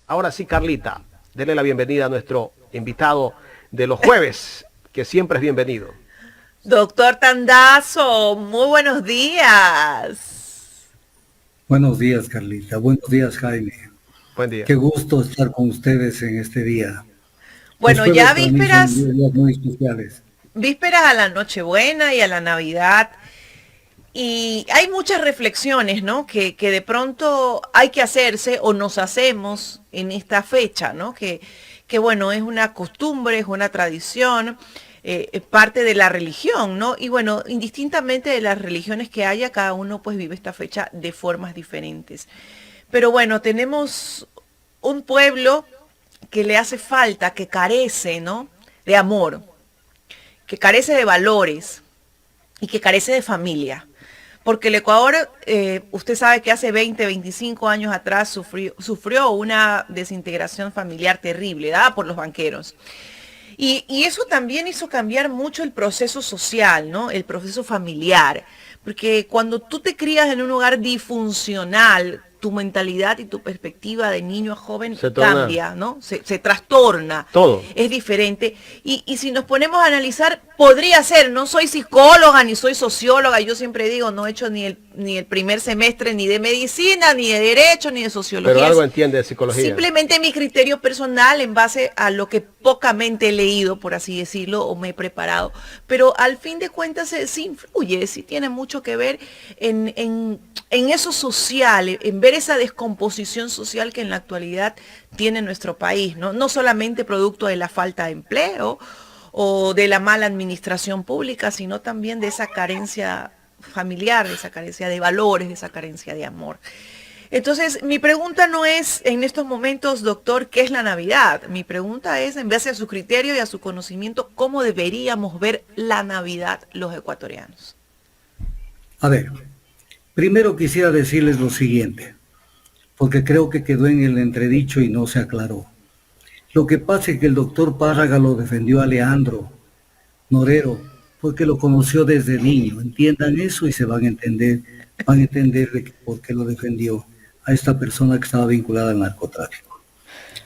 Ahora sí, Carlita, dele la bienvenida a nuestro invitado de los jueves, que siempre es bienvenido. Doctor Tandazo, muy buenos días. Buenos días, Carlita. Buenos días, Jaime. Buen día. Qué gusto estar con ustedes en este día. Los Bueno, jueves ya para mí son vísperas, días muy especiales. vísperas a la Nochebuena y a la Navidad. Y hay muchas reflexiones, ¿no? Que de pronto hay que hacerse o nos hacemos en esta fecha, ¿no? Que bueno, es una costumbre, es una tradición, es parte de la religión, ¿no? Y bueno, indistintamente de las religiones que haya, cada uno pues vive esta fecha de formas diferentes. Pero bueno, tenemos un pueblo que le hace falta, que carece, ¿no? De amor, que carece de valores y que carece de familia. Porque el Ecuador, usted sabe que hace 20, 25 años atrás sufrió una desintegración familiar terrible, dada por los banqueros. Y eso también hizo cambiar mucho el proceso social, ¿no? El proceso familiar. Porque cuando tú te crías en un hogar disfuncional, tu mentalidad y tu perspectiva de niño a joven Se torna cambia, ¿no? Se trastorna, todo. es diferente. Y si nos ponemos a analizar, podría ser, no soy psicóloga ni soy socióloga, yo siempre digo, no he hecho ni el primer semestre ni de medicina, ni de derecho, ni de Pero sociología. algo entiende de psicología. Simplemente mi criterio personal en base a lo que pocamente he leído, por así decirlo, o me he preparado. Pero al fin de cuentas sí influye, sí tiene mucho que ver en eso social, en ver esa descomposición social que en la actualidad tiene nuestro país, ¿no? No solamente producto de la falta de empleo o de la mala administración pública, sino también de esa carencia familiar, de esa carencia de valores, de esa carencia de amor. Entonces, mi pregunta no es en estos momentos, doctor, ¿qué es la Navidad? Mi pregunta es, en base a su criterio y a su conocimiento, ¿cómo deberíamos ver la Navidad los ecuatorianos? A ver, primero quisiera decirles lo siguiente, porque creo que quedó en el entredicho y no se aclaró. Lo que pasa es que el doctor Párraga lo defendió a Leandro Norero, porque lo conoció desde niño. Entiendan eso y se van a entender de por qué lo defendió a esta persona que estaba vinculada al narcotráfico.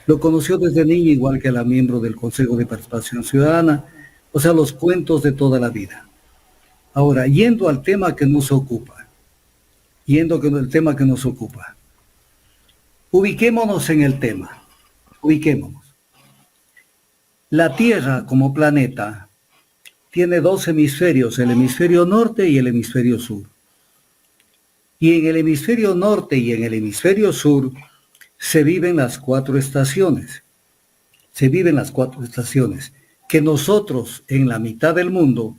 Lo conoció desde niño, igual que a la miembro del Consejo de Participación Ciudadana, o sea, los cuentos de toda la vida. Ahora, yendo al tema que nos ocupa, yendo con el tema que nos ocupa, ubiquémonos en el tema, ubiquémonos. La Tierra como planeta tiene dos hemisferios, el hemisferio norte y el hemisferio sur. Y en el hemisferio norte y en el hemisferio sur se viven las cuatro estaciones. Se viven las cuatro estaciones. Que nosotros en la mitad del mundo,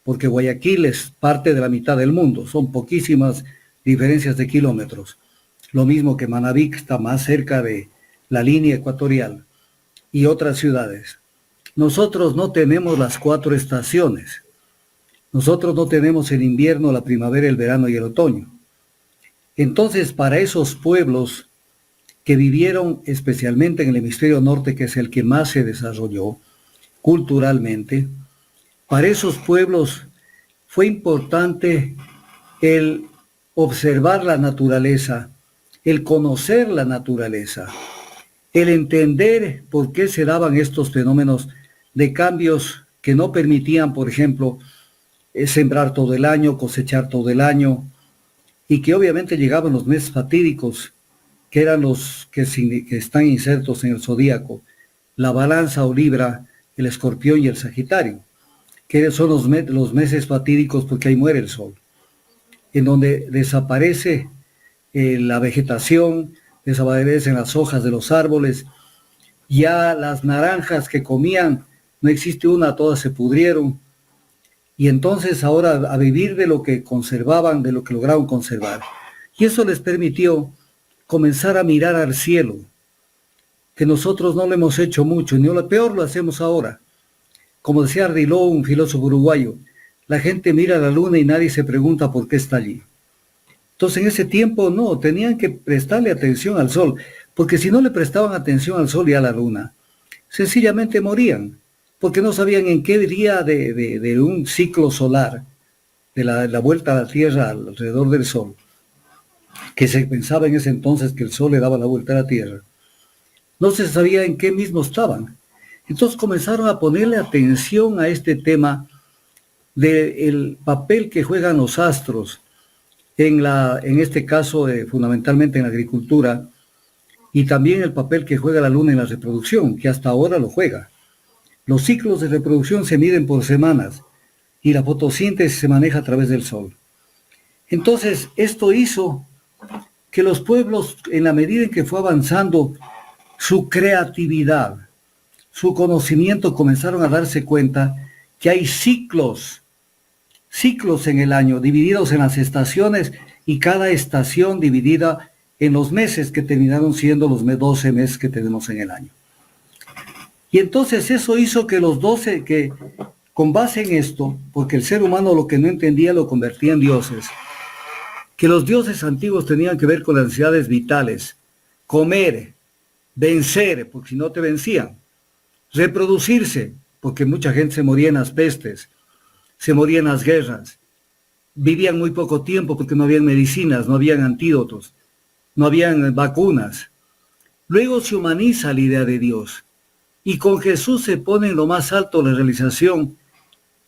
porque Guayaquil es parte de la mitad del mundo, son poquísimas diferencias de kilómetros. Lo mismo que Manabí, que está más cerca de la línea ecuatorial, y otras ciudades. Nosotros no tenemos las cuatro estaciones. Nosotros no tenemos el invierno, la primavera, el verano y el otoño. Entonces, para esos pueblos que vivieron especialmente en el hemisferio norte, que es el que más se desarrolló culturalmente, para esos pueblos fue importante el observar la naturaleza, el conocer la naturaleza, el entender por qué se daban estos fenómenos de cambios que no permitían, por ejemplo, sembrar todo el año, cosechar todo el año, y que obviamente llegaban los meses fatídicos, que eran los que están insertos en el zodíaco, la balanza o libra, el escorpión y el sagitario, que son los meses fatídicos porque ahí muere el sol, en donde desaparece la vegetación, desaparecen las hojas de los árboles, ya las naranjas que comían, no existe una, todas se pudrieron, y entonces ahora a vivir de lo que conservaban, de lo que lograron conservar. Y eso les permitió comenzar a mirar al cielo, que nosotros no lo hemos hecho mucho, ni lo peor lo hacemos ahora. Como decía Ardiló, un filósofo uruguayo, la gente mira a la luna y nadie se pregunta por qué está allí. Entonces en ese tiempo no, tenían que prestarle atención al sol, porque si no le prestaban atención al sol y a la luna, sencillamente morían, porque no sabían en qué día de un ciclo solar, de la vuelta a la Tierra alrededor del Sol, que se pensaba en ese entonces que el Sol le daba la vuelta a la Tierra, no se sabía en qué mismo estaban. Entonces comenzaron a ponerle atención a este tema del papel que juegan los astros, en este caso fundamentalmente en la agricultura, y también el papel que juega la luna en la reproducción, que hasta ahora lo juega. Los ciclos de reproducción se miden por semanas y la fotosíntesis se maneja a través del sol. Entonces, esto hizo que los pueblos, en la medida en que fue avanzando su creatividad, su conocimiento, comenzaron a darse cuenta que hay ciclos en el año, divididos en las estaciones, y cada estación dividida en los meses, que terminaron siendo los 12 meses que tenemos en el año. Y entonces eso hizo que los 12, que con base en esto, porque el ser humano lo que no entendía lo convertía en dioses, que los dioses antiguos tenían que ver con las necesidades vitales: comer, vencer, porque si no te vencían; reproducirse, porque mucha gente se moría en las pestes, se moría en las guerras, vivían muy poco tiempo porque no habían medicinas, no habían antídotos, no habían vacunas. Luego se humaniza la idea de Dios, y con Jesús se pone en lo más alto la realización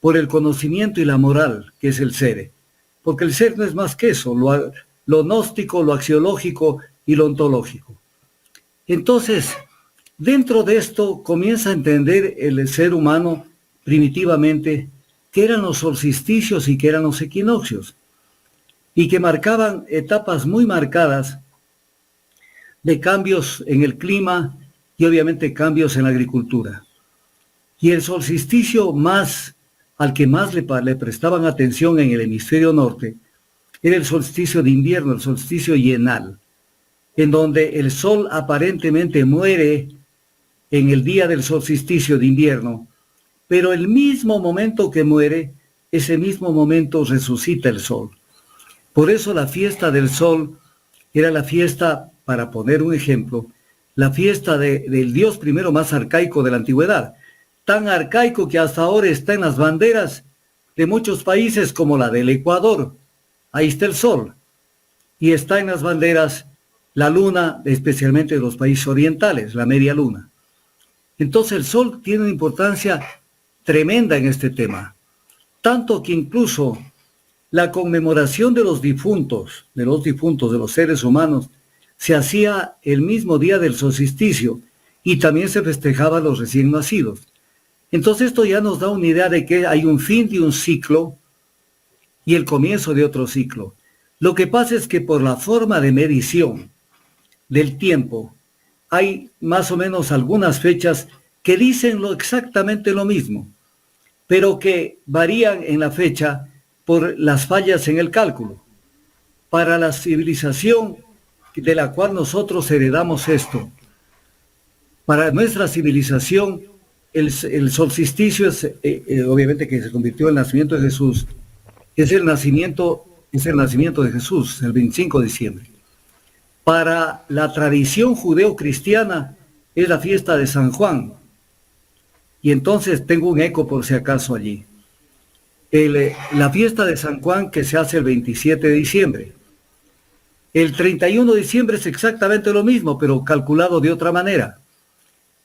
por el conocimiento y la moral, que es el ser. Porque el ser no es más que eso, lo gnóstico, lo axiológico y lo ontológico. Entonces, dentro de esto comienza a entender el ser humano primitivamente qué eran los solsticios y qué eran los equinoccios, y que marcaban etapas muy marcadas de cambios en el clima y obviamente cambios en la agricultura. Y el solsticio al que más le prestaban atención en el hemisferio norte era el solsticio de invierno, el solsticio yenal, en donde el sol aparentemente muere en el día del solsticio de invierno, pero el mismo momento que muere, ese mismo momento resucita el sol. Por eso la fiesta del sol era la fiesta, para poner un ejemplo, la fiesta del dios primero más arcaico de la antigüedad, tan arcaico que hasta ahora está en las banderas de muchos países como la del Ecuador. Ahí está el sol, y está en las banderas la luna, especialmente de los países orientales, la media luna. Entonces el sol tiene una importancia tremenda en este tema, tanto que incluso la conmemoración de los difuntos, de los seres humanos, se hacía el mismo día del solsticio, y también se festejaba a los recién nacidos. Entonces esto ya nos da una idea de que hay un fin de un ciclo y el comienzo de otro ciclo. Lo que pasa es que por la forma de medición del tiempo, hay más o menos algunas fechas que dicen exactamente lo mismo, pero que varían en la fecha por las fallas en el cálculo. Para la civilización de la cual nosotros heredamos esto, para nuestra civilización, el solsticio es, obviamente que se convirtió en el nacimiento de Jesús, es el nacimiento de Jesús, el 25 de diciembre. Para la tradición judeo-cristiana es la fiesta de San Juan. Y entonces tengo un eco por si acaso allí. La fiesta de San Juan, que se hace el 27 de diciembre. El 31 de diciembre es exactamente lo mismo, pero calculado de otra manera.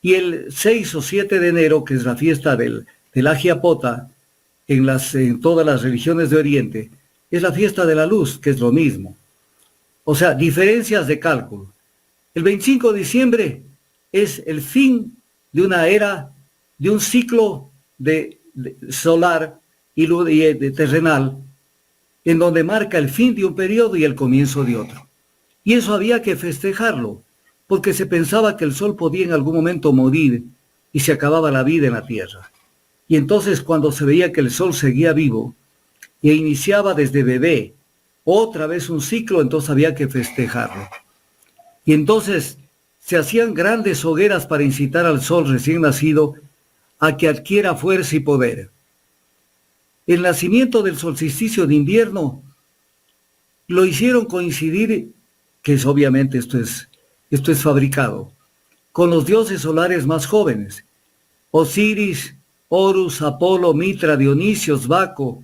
Y el 6 o 7 de enero, que es la fiesta del Agiapota, en todas las religiones de Oriente, es la fiesta de la luz, que es lo mismo. O sea, diferencias de cálculo. El 25 de diciembre es el fin de una era, de un ciclo solar y terrenal, en donde marca el fin de un periodo y el comienzo de otro. Y eso había que festejarlo, porque se pensaba que el sol podía en algún momento morir y se acababa la vida en la tierra. Y entonces cuando se veía que el sol seguía vivo e iniciaba desde bebé otra vez un ciclo, entonces había que festejarlo. Y entonces se hacían grandes hogueras para incitar al sol recién nacido a que adquiera fuerza y poder. El nacimiento del solsticio de invierno lo hicieron coincidir, que es obviamente esto es fabricado, con los dioses solares más jóvenes: Osiris, Horus, Apolo, Mitra, Dionisio, Baco.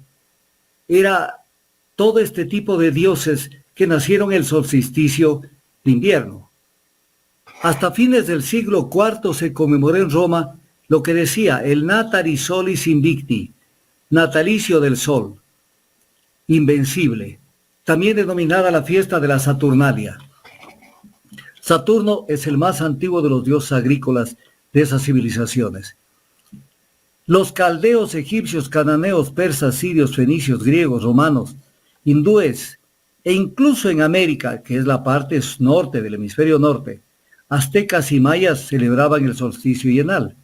Era todo este tipo de dioses que nacieron el solsticio de invierno. Hasta fines del siglo IV se conmemoró en Roma lo que decía el Natali Solis Invicti, natalicio del sol, invencible, también denominada la fiesta de la Saturnalia. Saturno es el más antiguo de los dioses agrícolas de esas civilizaciones. Los caldeos, egipcios, cananeos, persas, sirios, fenicios, griegos, romanos, hindúes e incluso en América, que es la parte norte del hemisferio norte, aztecas y mayas celebraban el solsticio bienal.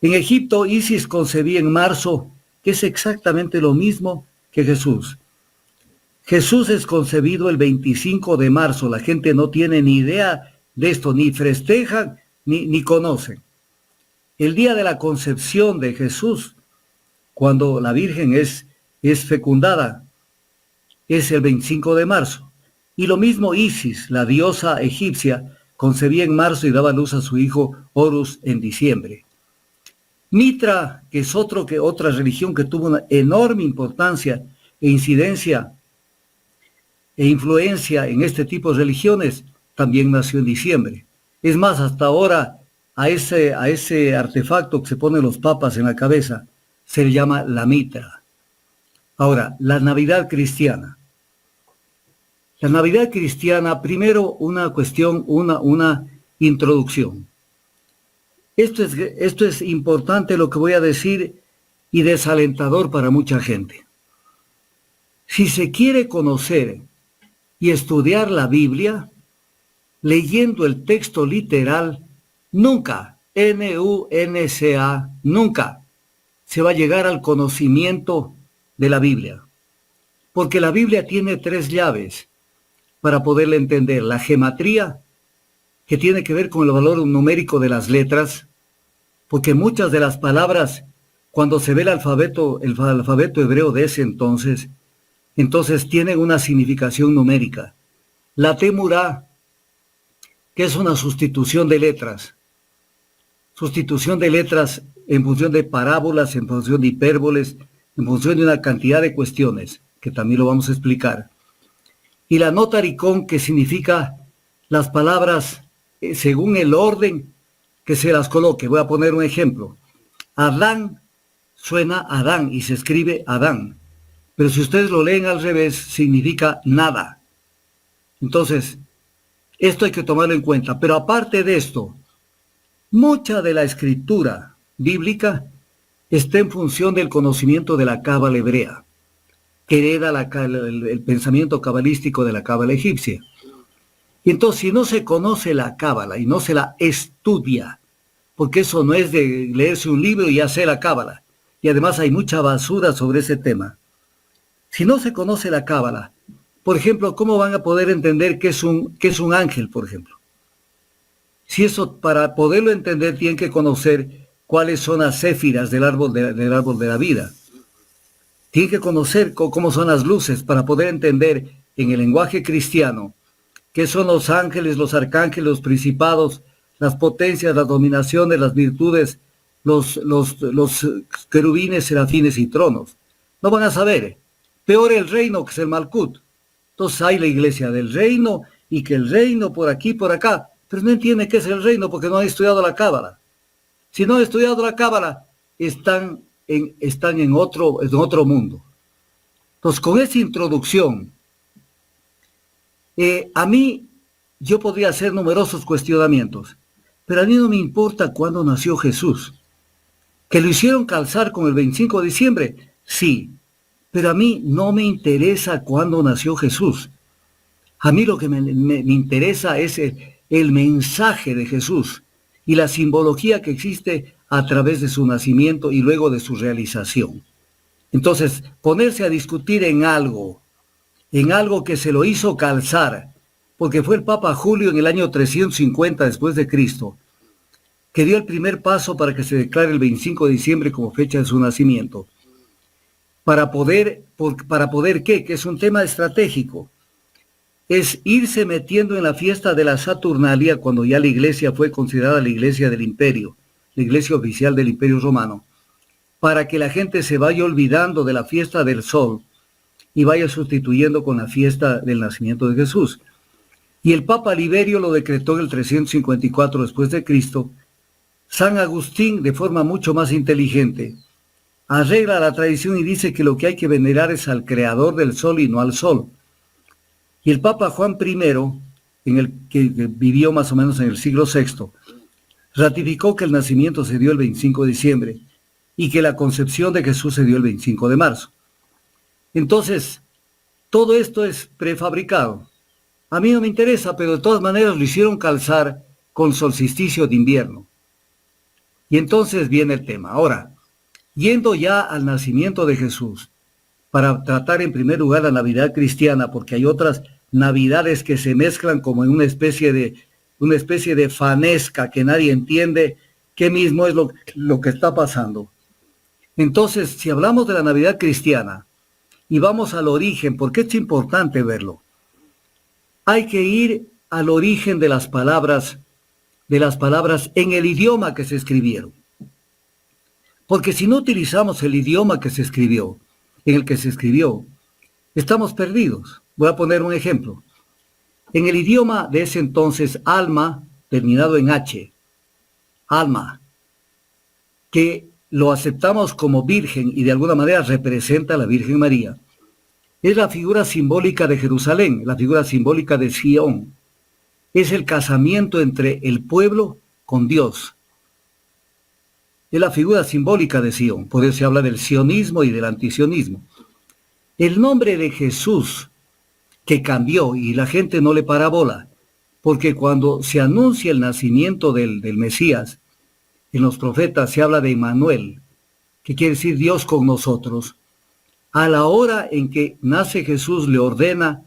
En Egipto, Isis concebía en marzo, que es exactamente lo mismo que Jesús. Jesús es concebido el 25 de marzo. La gente no tiene ni idea de esto, ni festejan, ni conocen. El día de la concepción de Jesús, cuando la Virgen es fecundada, es el 25 de marzo. Y lo mismo Isis, la diosa egipcia, concebía en marzo y daba luz a su hijo Horus en diciembre. Mitra, que es otra religión que tuvo una enorme importancia e incidencia e influencia en este tipo de religiones, también nació en diciembre. Es más, hasta ahora a ese artefacto que se ponen los papas en la cabeza se le llama la mitra. Ahora, la Navidad cristiana. La Navidad cristiana, primero una cuestión, una introducción. Esto es importante lo que voy a decir y desalentador para mucha gente. Si se quiere conocer y estudiar la Biblia, leyendo el texto literal, nunca, N-U-N-C-A, nunca se va a llegar al conocimiento de la Biblia. Porque la Biblia tiene 3 llaves para poderla entender. La gematría, que tiene que ver con el valor numérico de las letras, porque muchas de las palabras, cuando se ve el alfabeto hebreo de ese entonces tienen una significación numérica. La temurá, que es una sustitución de letras en función de parábolas, en función de hipérboles, en función de una cantidad de cuestiones, que también lo vamos a explicar. Y la notaricón, que significa las palabras según el orden que se las coloque. Voy a poner un ejemplo. Adán suena Adán y se escribe Adán. Pero si ustedes lo leen al revés, significa nada. Entonces, esto hay que tomarlo en cuenta. Pero aparte de esto, mucha de la escritura bíblica está en función del conocimiento de la cábala hebrea, que hereda el pensamiento cabalístico de la cábala egipcia. Y entonces, si no se conoce la cábala y no se la estudia, porque eso no es de leerse un libro y hacer la cábala, y además hay mucha basura sobre ese tema. Si no se conoce la cábala, por ejemplo, ¿cómo van a poder entender qué es un ángel, por ejemplo? Si eso, para poderlo entender, tienen que conocer cuáles son las céfiras del árbol de la vida. Tienen que conocer cómo son las luces para poder entender en el lenguaje cristiano qué son los ángeles, los arcángeles, los principados, las potencias, las dominaciones, las virtudes, los querubines, serafines y tronos. No van a saber. Peor el reino, que es el Malkut. Entonces hay la iglesia del reino y que el reino por aquí, por acá. Pero no entienden qué es el reino porque no han estudiado la cábala. Si no han estudiado la cábala, están en otro mundo. Entonces, con esta introducción, a mí, yo podría hacer numerosos cuestionamientos, pero a mí no me importa cuándo nació Jesús. ¿Que lo hicieron calzar con el 25 de diciembre? Sí, pero a mí no me interesa cuándo nació Jesús. A mí lo que me interesa es el mensaje de Jesús y la simbología que existe a través de su nacimiento y luego de su realización. Entonces, ponerse a discutir en algo que se lo hizo calzar, porque fue el Papa Julio en el año 350 después de Cristo, que dio el primer paso para que se declare el 25 de diciembre como fecha de su nacimiento. Para poder ¿qué? Que es un tema estratégico. Es irse metiendo en la fiesta de la Saturnalia cuando ya la iglesia fue considerada la iglesia del imperio, la iglesia oficial del Imperio Romano, para que la gente se vaya olvidando de la fiesta del sol y vaya sustituyendo con la fiesta del nacimiento de Jesús. y el Papa Liberio lo decretó en el 354 después de Cristo, San Agustín, de forma mucho más inteligente, arregla la tradición y dice que lo que hay que venerar es al creador del sol y no al sol. Y el Papa Juan I, que vivió más o menos en el siglo VI, ratificó que el nacimiento se dio el 25 de diciembre y que la concepción de Jesús se dio el 25 de marzo. Entonces, todo esto es prefabricado. A mí no me interesa, pero de todas maneras lo hicieron calzar con solsticio de invierno. Y entonces viene el tema. Ahora, yendo ya al nacimiento de Jesús, para tratar en primer lugar la Navidad cristiana, porque hay otras Navidades que se mezclan como en una especie de fanesca que nadie entiende qué mismo es lo que está pasando. Entonces, si hablamos de la Navidad cristiana y vamos al origen, porque es importante verlo, hay que ir al origen de las palabras en el idioma que se escribieron. Porque si no utilizamos el idioma que se escribió, en el que se escribió, estamos perdidos. Voy a poner un ejemplo. En el idioma de ese entonces, alma, terminado en H, alma, que lo aceptamos como virgen y de alguna manera representa a la Virgen María, es la figura simbólica de Jerusalén, la figura simbólica de Sión. Es el casamiento entre el pueblo con Dios. Es la figura simbólica de Sión. Por eso se habla del sionismo y del antisionismo. El nombre de Jesús, que cambió y la gente no le para bola, porque cuando se anuncia el nacimiento del Mesías, en los profetas se habla de Emmanuel, que quiere decir Dios con nosotros. A la hora en que nace Jesús le ordenan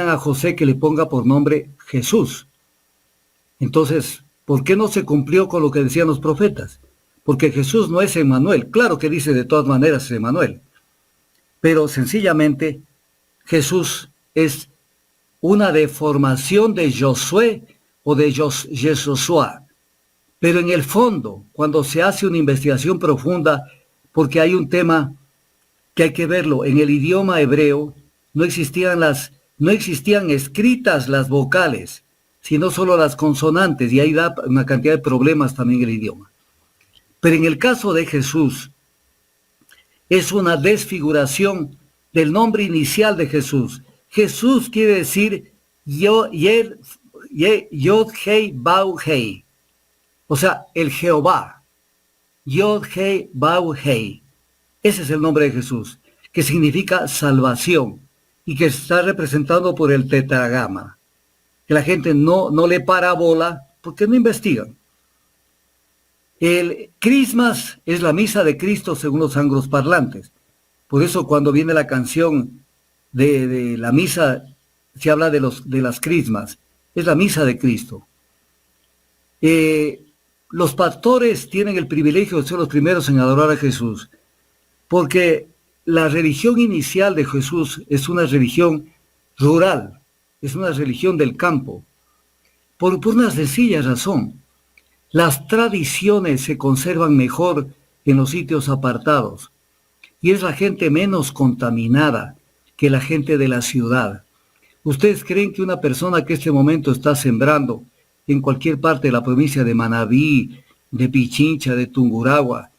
a José que le ponga por nombre Jesús. Entonces, ¿por qué no se cumplió con lo que decían los profetas? Porque Jesús no es Emmanuel. Claro que dice de todas maneras es Emmanuel. Pero sencillamente Jesús es una deformación de Josué o de Jesushua. Pero en el fondo, cuando se hace una investigación profunda, porque hay un tema que hay que verlo, en el idioma hebreo no existían escritas las vocales, sino solo las consonantes, y ahí da una cantidad de problemas también el idioma. Pero en el caso de Jesús, es una desfiguración del nombre inicial de Jesús. Jesús quiere decir Yod, Hei, Bau, Hei. O sea, el Jehová. Yod, Hei, Bau, Hei. Ese es el nombre de Jesús, que significa salvación y que está representado por el tetragrama. Que la gente no le para bola porque no investigan. El Christmas es la misa de Cristo según los angloparlantes. Por eso cuando viene la canción de la misa, se habla de las Christmas. Es la misa de Cristo. Los pastores tienen el privilegio de ser los primeros en adorar a Jesús, porque la religión inicial de Jesús es una religión rural, es una religión del campo, por una sencilla razón. Las tradiciones se conservan mejor en los sitios apartados, y es la gente menos contaminada que la gente de la ciudad. ¿Ustedes creen que una persona que en este momento está sembrando en cualquier parte de la provincia de Manabí, de Pichincha, de Tungurahua,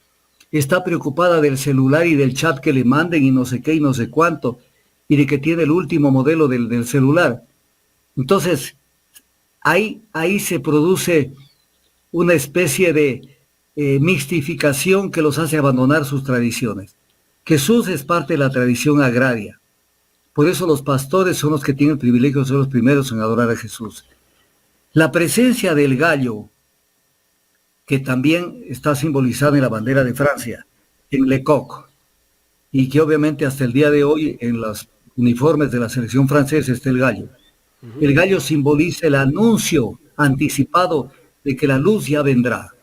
está preocupada del celular y del chat que le manden y no sé qué y no sé cuánto, y de que tiene el último modelo del celular? Entonces, ahí se produce una especie de mixtificación que los hace abandonar sus tradiciones. Jesús es parte de la tradición agraria. Por eso los pastores son los que tienen el privilegio de ser los primeros en adorar a Jesús. La presencia del gallo, que también está simbolizada en la bandera de Francia, en Le Coq, y que obviamente hasta el día de hoy en los uniformes de la selección francesa está el gallo. El gallo simboliza el anuncio anticipado de que la luz ya vendrá,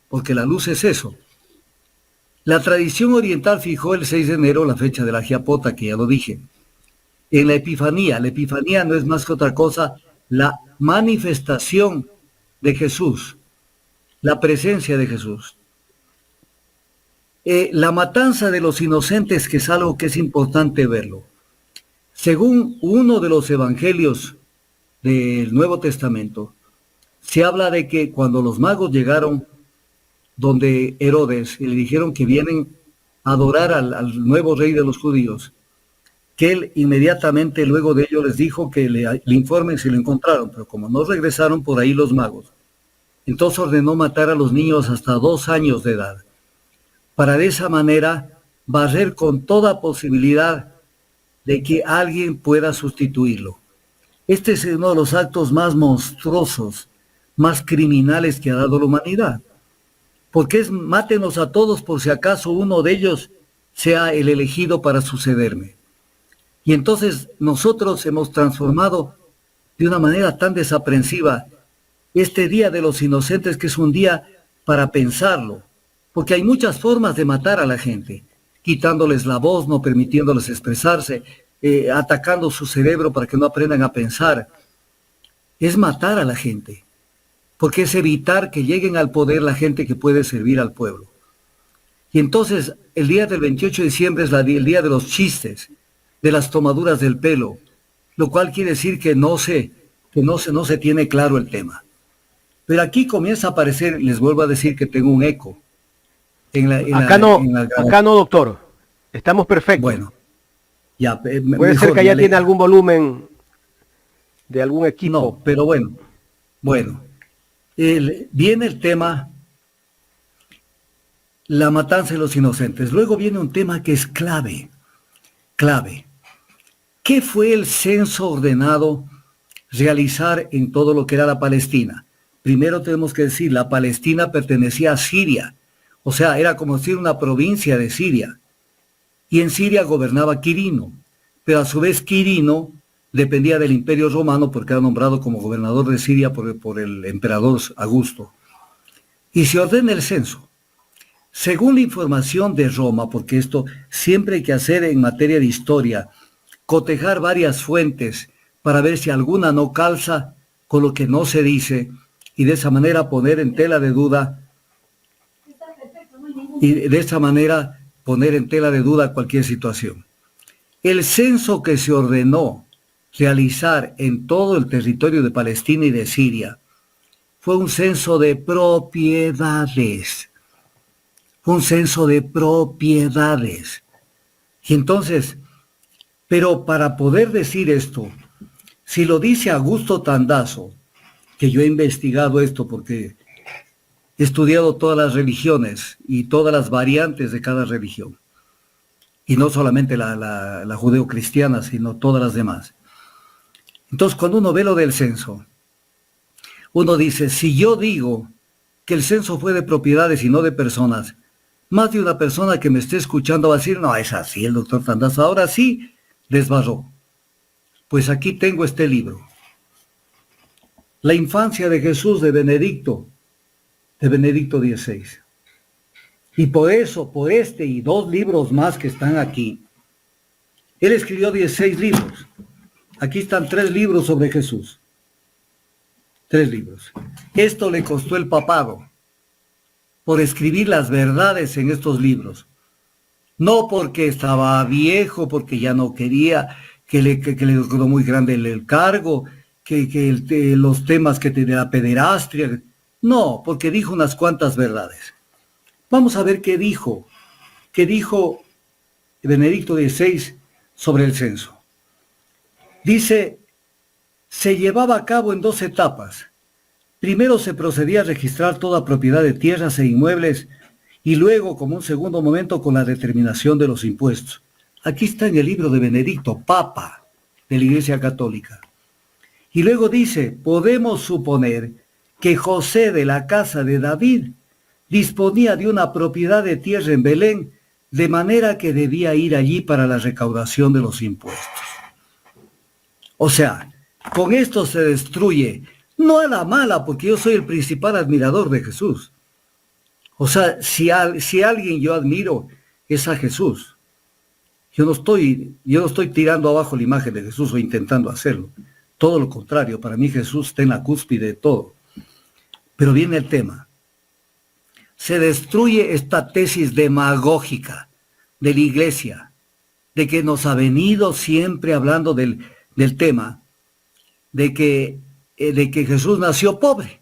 porque la luz es eso. La tradición oriental fijó el 6 de enero la fecha de la Giapota, que ya lo dije. En la Epifanía no es más que otra cosa, la manifestación de Jesús, la presencia de Jesús. La matanza de los inocentes, que es algo que es importante verlo. Según uno de los evangelios del Nuevo Testamento, se habla de que cuando los magos llegaron donde Herodes y le dijeron que vienen a adorar al nuevo rey de los judíos, que él inmediatamente luego de ello les dijo que le informen si lo encontraron, pero como no regresaron por ahí los magos, entonces ordenó matar a los niños hasta 2 años de edad, para de esa manera barrer con toda posibilidad de que alguien pueda sustituirlo. Este es uno de los actos más monstruosos, más criminales que ha dado la humanidad, porque es mátenos a todos por si acaso uno de ellos sea el elegido para sucederme. Y entonces nosotros hemos transformado de una manera tan desaprensiva este Día de los Inocentes, que es un día para pensarlo, porque hay muchas formas de matar a la gente, quitándoles la voz, no permitiéndoles expresarse, atacando su cerebro para que no aprendan a pensar. Es matar a la gente, porque es evitar que lleguen al poder la gente que puede servir al pueblo. Y entonces el día del 28 de diciembre es el día de los chistes, de las tomaduras del pelo, lo cual quiere decir que no se tiene claro el tema. Pero aquí comienza a aparecer, les vuelvo a decir que tengo un eco. Acá no, doctor. Estamos perfectos. Bueno, ya. Puede ser que allá tiene algún volumen de algún equipo. No, pero bueno. Viene el tema, la matanza de los inocentes. Luego viene un tema que es clave. ¿Qué fue el censo ordenado realizar en todo lo que era la Palestina? Primero tenemos que decir, la Palestina pertenecía a Siria, o sea, era como decir una provincia de Siria. Y en Siria gobernaba Quirino, pero a su vez Quirino dependía del Imperio Romano porque era nombrado como gobernador de Siria por el emperador Augusto. Y se ordena el censo. Según la información de Roma, porque esto siempre hay que hacer en materia de historia, cotejar varias fuentes para ver si alguna no calza con lo que no se dice y de esa manera poner en tela de duda cualquier situación. El censo que se ordenó realizar en todo el territorio de Palestina y de Siria fue un censo de propiedades. Y entonces, pero para poder decir esto, si lo dice Augusto Tandazo, que yo he investigado esto porque he estudiado todas las religiones y todas las variantes de cada religión, y no solamente la judeocristiana, sino todas las demás. Entonces, cuando uno ve lo del censo, uno dice, si yo digo que el censo fue de propiedades y no de personas, más de una persona que me esté escuchando va a decir, no, es así, el doctor Tandazo ahora sí desbarró. Pues aquí tengo este libro. La infancia de Jesús de Benedicto XVI. Y por eso, por este y 2 libros más que están aquí, él escribió 16 libros. Aquí están 3 libros sobre Jesús. 3 libros. Esto le costó el papado por escribir las verdades en estos libros. No porque estaba viejo, porque ya no quería, que le quedó muy grande el cargo, los temas de la pederastria. No, porque dijo unas cuantas verdades. Vamos a ver qué dijo Benedicto XVI sobre el censo. Dice, se llevaba a cabo en 2 etapas. Primero se procedía a registrar toda propiedad de tierras e inmuebles y luego, como un segundo momento, con la determinación de los impuestos. Aquí está en el libro de Benedicto, Papa de la Iglesia Católica. Y luego dice, podemos suponer que José de la casa de David disponía de una propiedad de tierra en Belén, de manera que debía ir allí para la recaudación de los impuestos. O sea, con esto se destruye, no a la mala, porque yo soy el principal admirador de Jesús. O sea, si alguien yo admiro, es a Jesús. Yo no estoy tirando abajo la imagen de Jesús o intentando hacerlo. Todo lo contrario, para mí Jesús está en la cúspide de todo. Pero viene el tema. Se destruye esta tesis demagógica de la Iglesia, de que nos ha venido siempre hablando del tema de que Jesús nació pobre.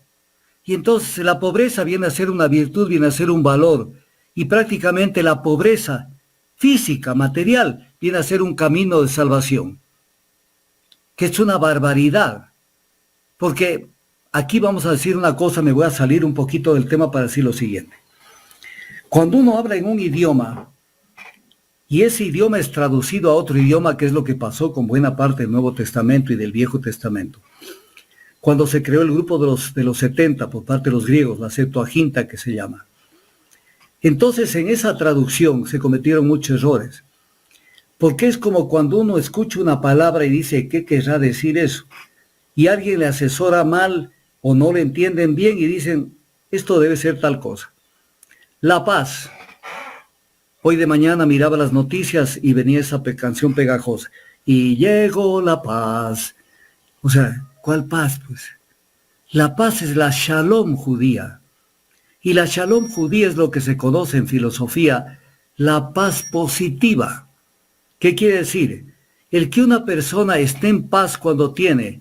Y entonces la pobreza viene a ser una virtud, viene a ser un valor. Y prácticamente la pobreza física, material, viene a ser un camino de salvación. Que es una barbaridad. Porque aquí vamos a decir una cosa, me voy a salir un poquito del tema para decir lo siguiente. Cuando uno habla en un idioma, y ese idioma es traducido a otro idioma, que es lo que pasó con buena parte del Nuevo Testamento y del Viejo Testamento. Cuando se creó el grupo de los 70 por parte de los griegos, la Septuaginta que se llama. Entonces en esa traducción se cometieron muchos errores. Porque es como cuando uno escucha una palabra y dice, ¿qué querrá decir eso? Y alguien le asesora mal o no le entienden bien y dicen, esto debe ser tal cosa. La paz. Hoy de mañana miraba las noticias y venía esa canción pegajosa. Y llegó la paz. O sea, ¿cuál paz? Pues la paz es la shalom judía. Y la shalom judía es lo que se conoce en filosofía, la paz positiva. ¿Qué quiere decir? El que una persona esté en paz cuando tiene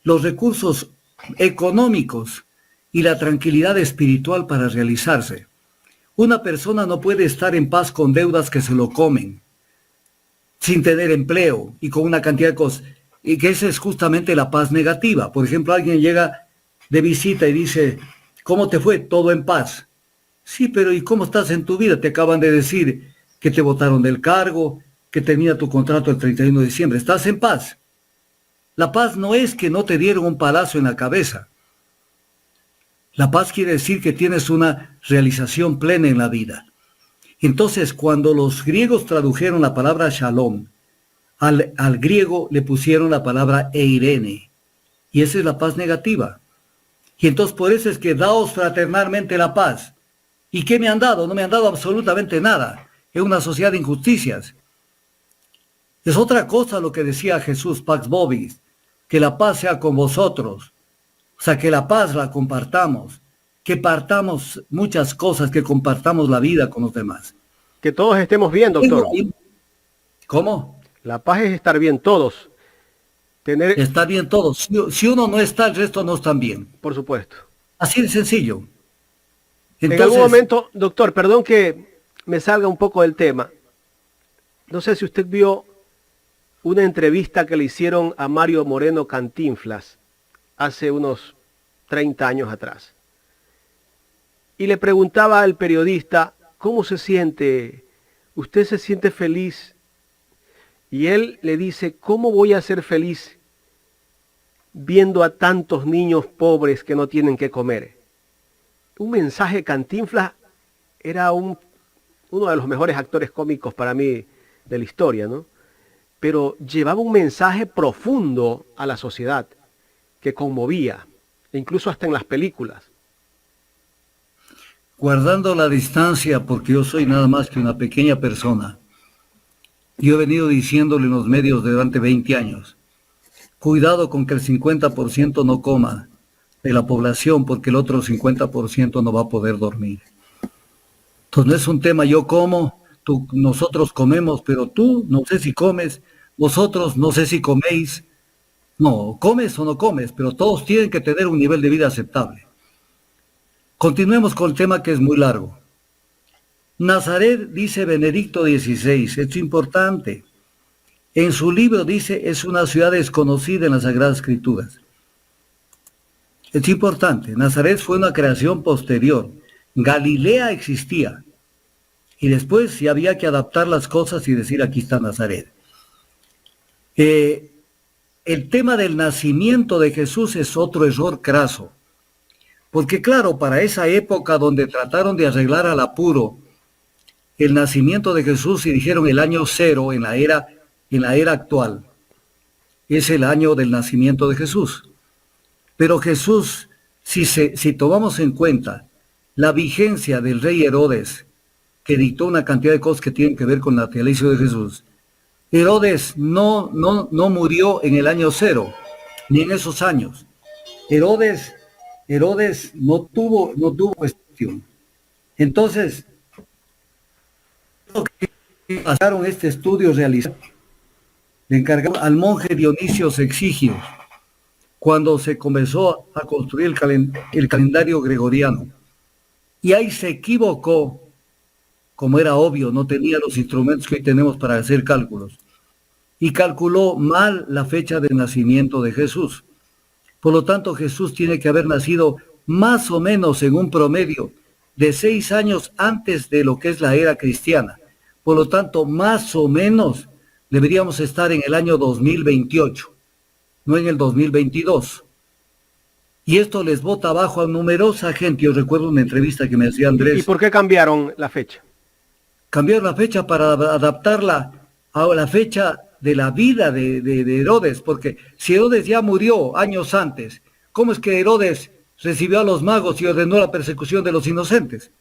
los recursos económicos y la tranquilidad espiritual para realizarse. Una persona no puede estar en paz con deudas que se lo comen, sin tener empleo y con una cantidad de cosas. Y que esa es justamente la paz negativa. Por ejemplo, alguien llega de visita y dice, ¿cómo te fue? Todo en paz. Sí, pero ¿y cómo estás en tu vida? Te acaban de decir que te botaron del cargo, que termina tu contrato el 31 de diciembre. ¿Estás en paz? La paz no es que no te dieron un palazo en la cabeza. La paz quiere decir que tienes una realización plena en la vida. Entonces, cuando los griegos tradujeron la palabra shalom, al griego le pusieron la palabra eirene. Y esa es la paz negativa. Y entonces por eso es que daos fraternalmente la paz. ¿Y qué me han dado? No me han dado absolutamente nada. Es una sociedad de injusticias. Es otra cosa lo que decía Jesús, Pax Vobis, que la paz sea con vosotros. O sea, que la paz la compartamos, que partamos muchas cosas, que compartamos la vida con los demás. Que todos estemos bien, doctor. ¿Cómo? La paz es estar bien todos. Estar bien todos. Si uno no está, el resto no están bien. Por supuesto. Así de sencillo. Entonces, en algún momento, doctor, perdón que me salga un poco del tema. No sé si usted vio una entrevista que le hicieron a Mario Moreno Cantinflas hace unos 30 años atrás. Y le preguntaba al periodista, ¿cómo se siente? ¿Usted se siente feliz? Y él le dice, ¿cómo voy a ser feliz viendo a tantos niños pobres que no tienen que comer? Un mensaje. Cantinflas era uno de los mejores actores cómicos para mí de la historia, ¿no? Pero llevaba un mensaje profundo a la sociedad que conmovía, incluso hasta en las películas. Guardando la distancia, porque yo soy nada más que una pequeña persona, yo he venido diciéndole en los medios durante 20 años, cuidado con que el 50% no coma de la población, porque el otro 50% no va a poder dormir. Entonces no es un tema yo como, nosotros comemos, pero tú no sé si comes, vosotros no sé si coméis. No, comes o no comes, pero todos tienen que tener un nivel de vida aceptable. Continuemos con el tema que es muy largo. Nazaret, dice Benedicto XVI, es importante. En su libro dice, es una ciudad desconocida en las Sagradas Escrituras. Es importante, Nazaret fue una creación posterior. Galilea existía. Y después ya había que adaptar las cosas y decir, aquí está Nazaret. El tema del nacimiento de Jesús es otro error craso. Porque claro, para esa época donde trataron de arreglar al apuro el nacimiento de Jesús y dijeron el año 0 en la era actual, es el año del nacimiento de Jesús. Pero Jesús, si tomamos en cuenta la vigencia del rey Herodes, que dictó una cantidad de cosas que tienen que ver con el natalicio de Jesús, Herodes no murió en el año 0, ni en esos años. Herodes no tuvo cuestión. Entonces, pasaron este estudio realizado, le encargaron al monje Dionisio Exigio cuando se comenzó a construir el calendario gregoriano. Y ahí se equivocó, como era obvio, no tenía los instrumentos que hoy tenemos para hacer cálculos. Y calculó mal la fecha de nacimiento de Jesús. Por lo tanto, Jesús tiene que haber nacido más o menos en un promedio de 6 años antes de lo que es la era cristiana. Por lo tanto, más o menos deberíamos estar en el año 2028, no en el 2022. Y esto les bota abajo a numerosa gente. Yo recuerdo una entrevista que me hacía Andrés. ¿Y por qué cambiaron la fecha? Cambiaron la fecha para adaptarla a la fecha de la vida de Herodes, porque si Herodes ya murió años antes, ¿cómo es que Herodes recibió a los magos y ordenó la persecución de los inocentes?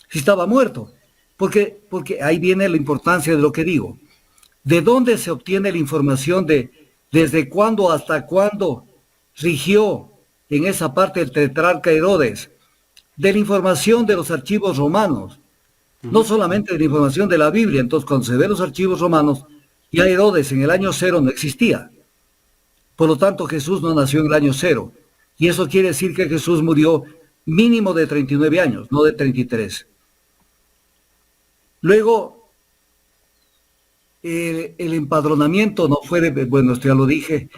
Si estaba muerto. Porque ahí viene la importancia de lo que digo. ¿De dónde se obtiene la información de desde cuándo hasta cuándo rigió en esa parte el tetrarca Herodes? De la información de los archivos romanos, no solamente de la información de la Biblia. Entonces, cuando se ven los archivos romanos, ya Herodes en el año 0 no existía. Por lo tanto, Jesús no nació en el año 0. Y eso quiere decir que Jesús murió mínimo de 39 años, no de 33. Luego, el empadronamiento no fue, bueno, esto ya lo dije,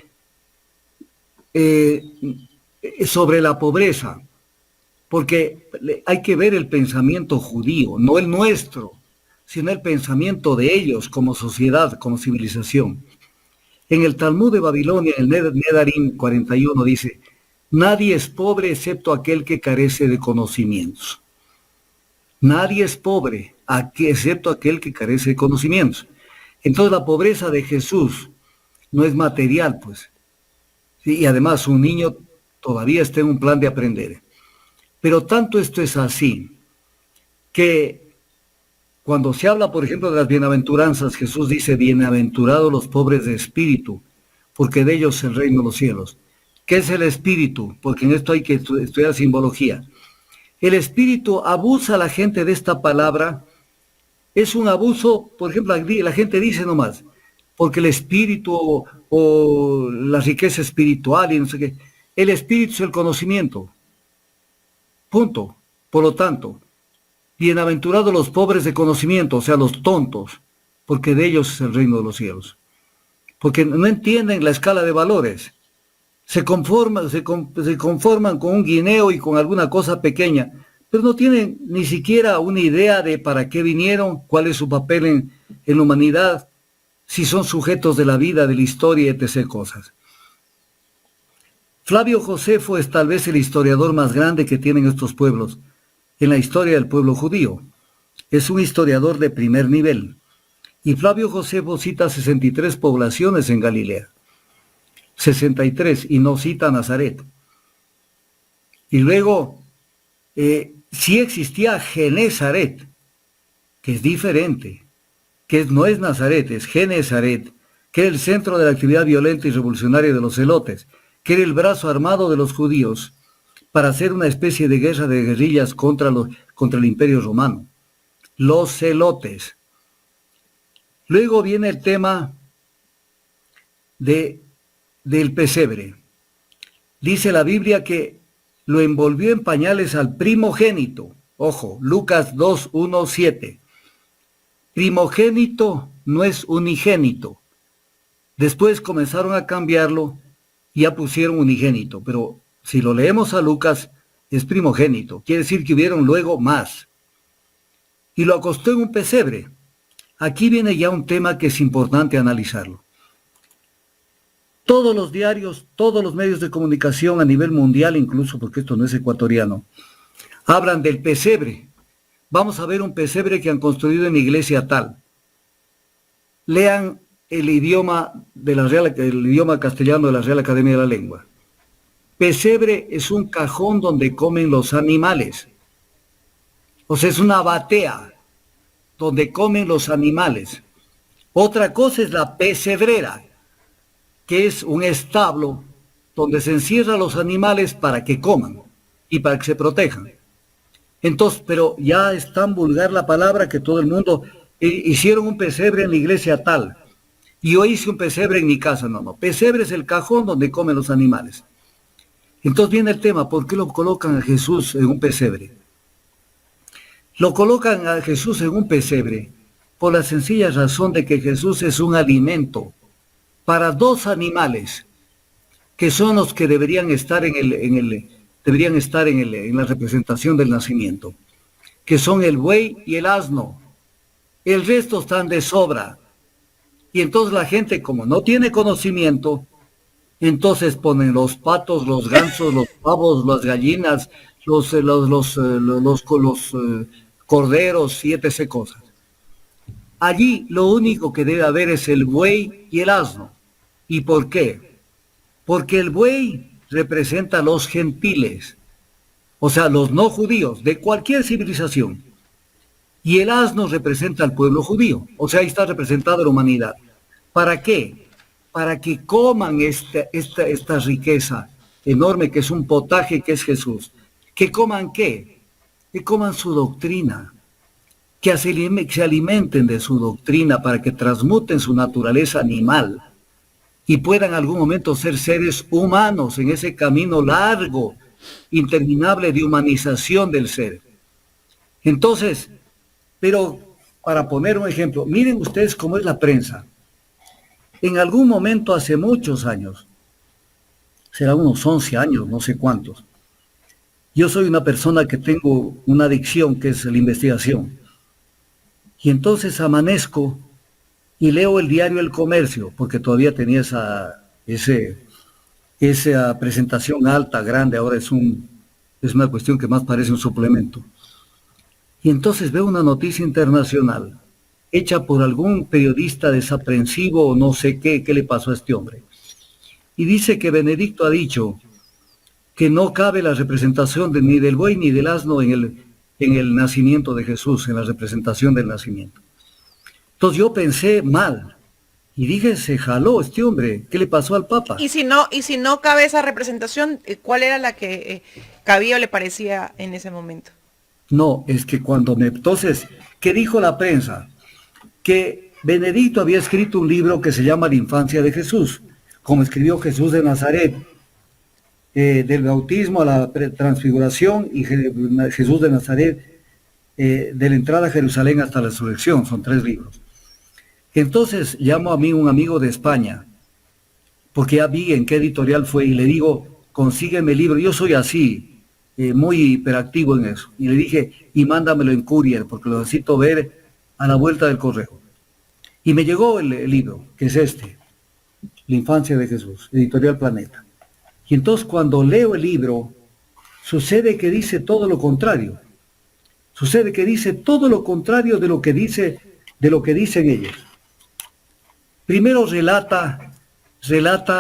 sobre la pobreza, porque hay que ver el pensamiento judío, no el nuestro, sino el pensamiento de ellos como sociedad, como civilización. En el Talmud de Babilonia, el Nedarim 41 dice, nadie es pobre excepto aquel que carece de conocimientos. Nadie es pobre excepto aquel que carece de conocimientos. Entonces la pobreza de Jesús no es material, pues. ¿Sí? Y además un niño todavía está en un plan de aprender. Pero tanto esto es así, que cuando se habla, por ejemplo, de las bienaventuranzas, Jesús dice, bienaventurados los pobres de espíritu, porque de ellos es el reino de los cielos. ¿Qué es el espíritu? Porque en esto hay que estudiar simbología. El espíritu abusa a la gente de esta palabra. Es un abuso, por ejemplo, la gente dice nomás, porque el espíritu o la riqueza espiritual y no sé qué. El espíritu es el conocimiento. Punto. Por lo tanto, bienaventurados los pobres de conocimiento, o sea, los tontos, porque de ellos es el reino de los cielos. Porque no entienden la escala de valores. Se conforman con un guineo y con alguna cosa pequeña, pero no tienen ni siquiera una idea de para qué vinieron, cuál es su papel en la humanidad, si son sujetos de la vida, de la historia, etc. cosas. Flavio Josefo es tal vez el historiador más grande que tienen estos pueblos en la historia del pueblo judío. Es un historiador de primer nivel. Y Flavio Josefo cita 63 poblaciones en Galilea. 63, y no cita Nazaret. Y luego, sí existía Genezaret, que es diferente, que no es Nazaret, es Genezaret, que era el centro de la actividad violenta y revolucionaria de los celotes, que era el brazo armado de los judíos para hacer una especie de guerra de guerrillas contra el Imperio Romano. Los celotes. Luego viene el tema del pesebre. Dice la Biblia que lo envolvió en pañales al primogénito. Ojo, Lucas 2, 1, 7. Primogénito no es unigénito. Después comenzaron a cambiarlo y ya pusieron unigénito. Pero si lo leemos a Lucas, es primogénito. Quiere decir que hubieron luego más. Y lo acostó en un pesebre. Aquí viene ya un tema que es importante analizarlo. Todos los diarios, todos los medios de comunicación a nivel mundial, incluso porque esto no es ecuatoriano, hablan del pesebre. Vamos a ver un pesebre que han construido en iglesia tal. Lean el idioma castellano de la Real Academia de la Lengua. Pesebre es un cajón donde comen los animales. O sea, es una batea donde comen los animales. Otra cosa es la pesebrera, que es un establo donde se encierran los animales para que coman y para que se protejan. Entonces, pero ya es tan vulgar la palabra que todo el mundo hicieron un pesebre en la iglesia tal, y yo hice un pesebre en mi casa. No, pesebre es el cajón donde comen los animales. Entonces viene el tema, ¿por qué lo colocan a Jesús en un pesebre? Lo colocan a Jesús en un pesebre por la sencilla razón de que Jesús es un alimento para dos animales que son los que deberían estar en la representación del nacimiento, que son el buey y el asno. El resto están de sobra. Y entonces la gente, como no tiene conocimiento, entonces ponen los patos, los gansos, los pavos, las gallinas, los corderos y etc. cosas. Allí lo único que debe haber es el buey y el asno. ¿Y por qué? Porque el buey representa a los gentiles, o sea, los no judíos, de cualquier civilización. Y el asno representa al pueblo judío, o sea, ahí está representada la humanidad. ¿Para qué? Para que coman esta riqueza enorme que es un potaje que es Jesús. ¿Que coman qué? Que coman su doctrina, que se alimenten de su doctrina para que transmuten su naturaleza animal y puedan en algún momento ser seres humanos en ese camino largo, interminable de humanización del ser. Entonces, pero para poner un ejemplo, miren ustedes cómo es la prensa. En algún momento, hace muchos años, será unos 11 años, no sé cuántos, yo soy una persona que tengo una adicción que es la investigación. Y entonces amanezco y leo el diario El Comercio, porque todavía tenía esa presentación alta, grande, ahora es una cuestión que más parece un suplemento. Y entonces veo una noticia internacional, hecha por algún periodista desaprensivo o no sé qué le pasó a este hombre. Y dice que Benedicto ha dicho que no cabe la representación ni del buey ni del asno en el nacimiento de Jesús, en la representación del nacimiento. Entonces yo pensé mal y dije, se jaló este hombre, ¿qué le pasó al Papa? Y si no cabe esa representación, ¿cuál era la que cabía o le parecía en ese momento? No, es que entonces, ¿qué dijo la prensa? Que Benedicto había escrito un libro que se llama La infancia de Jesús, como escribió Jesús de Nazaret, del bautismo a la transfiguración, y Jesús de Nazaret, de la entrada a Jerusalén hasta la resurrección, son 3 libros. Entonces llamo a mí un amigo de España, porque ya vi en qué editorial fue, y le digo, consígueme el libro, yo soy así, muy hiperactivo en eso, y le dije, y mándamelo en courier, porque lo necesito ver a la vuelta del correo. Y me llegó el libro, que es La infancia de Jesús, editorial Planeta. Y entonces cuando leo el libro, sucede que dice todo lo contrario. Sucede que dice todo lo contrario de lo que dicen ellos. Primero relata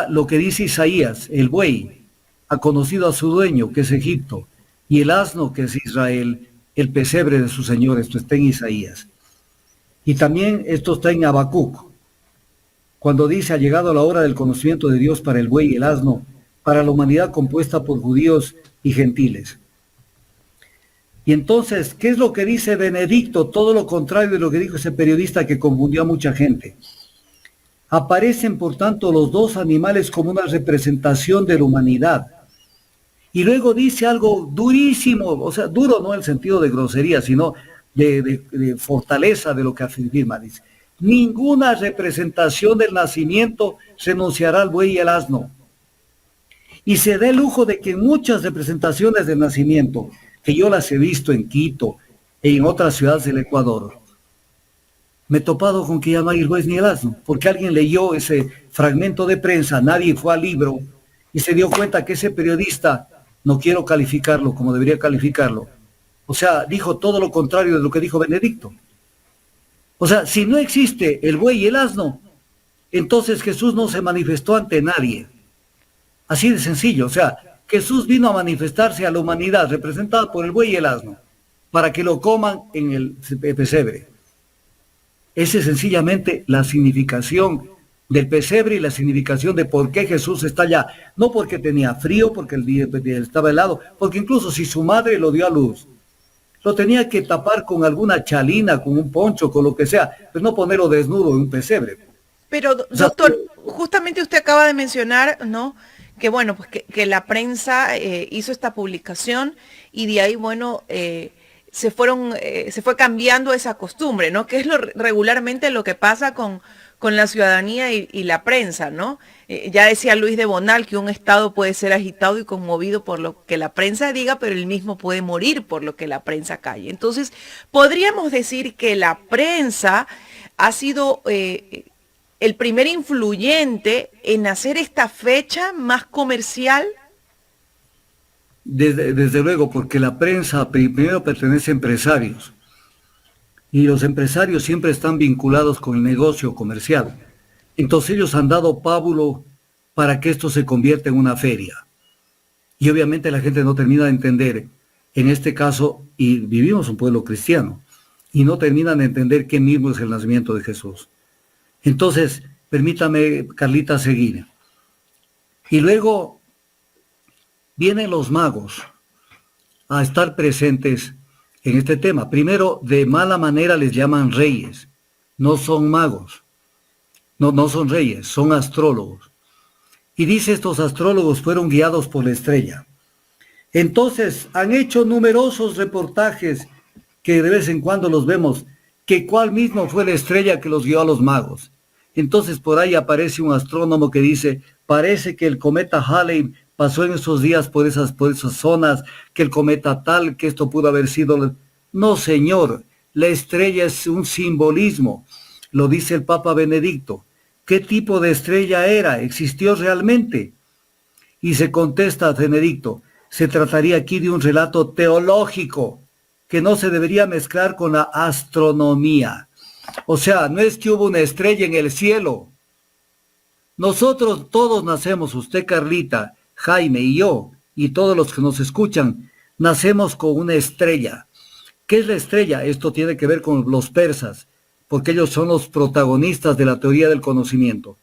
lo que dice Isaías, el buey ha conocido a su dueño, que es Egipto, y el asno, que es Israel, el pesebre de su Señor. Esto está en Isaías. Y también esto está en Habacuc, cuando dice, ha llegado la hora del conocimiento de Dios para el buey y el asno, para la humanidad compuesta por judíos y gentiles. Y entonces, ¿qué es lo que dice Benedicto? Todo lo contrario de lo que dijo ese periodista que confundió a mucha gente. Aparecen, por tanto, los dos animales como una representación de la humanidad. Y luego dice algo durísimo, o sea, duro no en el sentido de grosería, sino de fortaleza de lo que afirma. Dice, ninguna representación del nacimiento renunciará al buey y al asno. Y se da el lujo de que en muchas representaciones del nacimiento, que yo las he visto en Quito y en otras ciudades del Ecuador, me he topado con que ya no hay el buey ni el asno, porque alguien leyó ese fragmento de prensa, nadie fue al libro y se dio cuenta que ese periodista, no quiero calificarlo como debería calificarlo, o sea, dijo todo lo contrario de lo que dijo Benedicto. O sea, si no existe el buey y el asno, entonces Jesús no se manifestó ante nadie. Así de sencillo, o sea, Jesús vino a manifestarse a la humanidad representada por el buey y el asno, para que lo coman en el pesebre. Esa es sencillamente la significación del pesebre y la significación de por qué Jesús está allá. No porque tenía frío, porque el día estaba helado, porque incluso si su madre lo dio a luz Lo tenía que tapar con alguna chalina, con un poncho, con lo que sea, pero no ponerlo desnudo en un pesebre. Pero, O sea, doctor, justamente usted acaba de mencionar, ¿no? Que bueno, pues que la prensa hizo esta publicación y de ahí, bueno, se fue cambiando esa costumbre, ¿no? Que es regularmente lo que pasa con la ciudadanía y la prensa, ¿no? Ya decía Luis de Bonal que un Estado puede ser agitado y conmovido por lo que la prensa diga, pero él mismo puede morir por lo que la prensa calle. Entonces, podríamos decir que la prensa ha sido el primer influyente en hacer esta fecha más comercial. desde luego, porque la prensa primero pertenece a empresarios y los empresarios siempre están vinculados con el negocio comercial. Entonces ellos han dado pábulo para que esto se convierta en una feria. Y obviamente la gente no termina de entender, en este caso, y vivimos un pueblo cristiano, y no terminan de entender qué mismo es el nacimiento de Jesús. Entonces, permítame, Carlita, seguir. Y luego vienen los magos a estar presentes en este tema. Primero, de mala manera les llaman reyes. No son magos. No son reyes, son astrólogos. Y dice, estos astrólogos fueron guiados por la estrella. Entonces, han hecho numerosos reportajes que de vez en cuando los vemos, que cuál mismo fue la estrella que los guió a los magos. Entonces, por ahí aparece un astrónomo que dice, parece que el cometa Halley pasó en esos días por esas zonas, que el cometa tal, que esto pudo haber sido... No, señor, la estrella es un simbolismo, lo dice el Papa Benedicto. ¿Qué tipo de estrella era? ¿Existió realmente? Y se contesta a Benedicto, se trataría aquí de un relato teológico que no se debería mezclar con la astronomía. O sea, no es que hubo una estrella en el cielo. Nosotros todos nacemos, usted Carlita, Jaime y yo, y todos los que nos escuchan, nacemos con una estrella. ¿Qué es la estrella? Esto tiene que ver con los persas, porque ellos son los protagonistas de la teoría del conocimiento.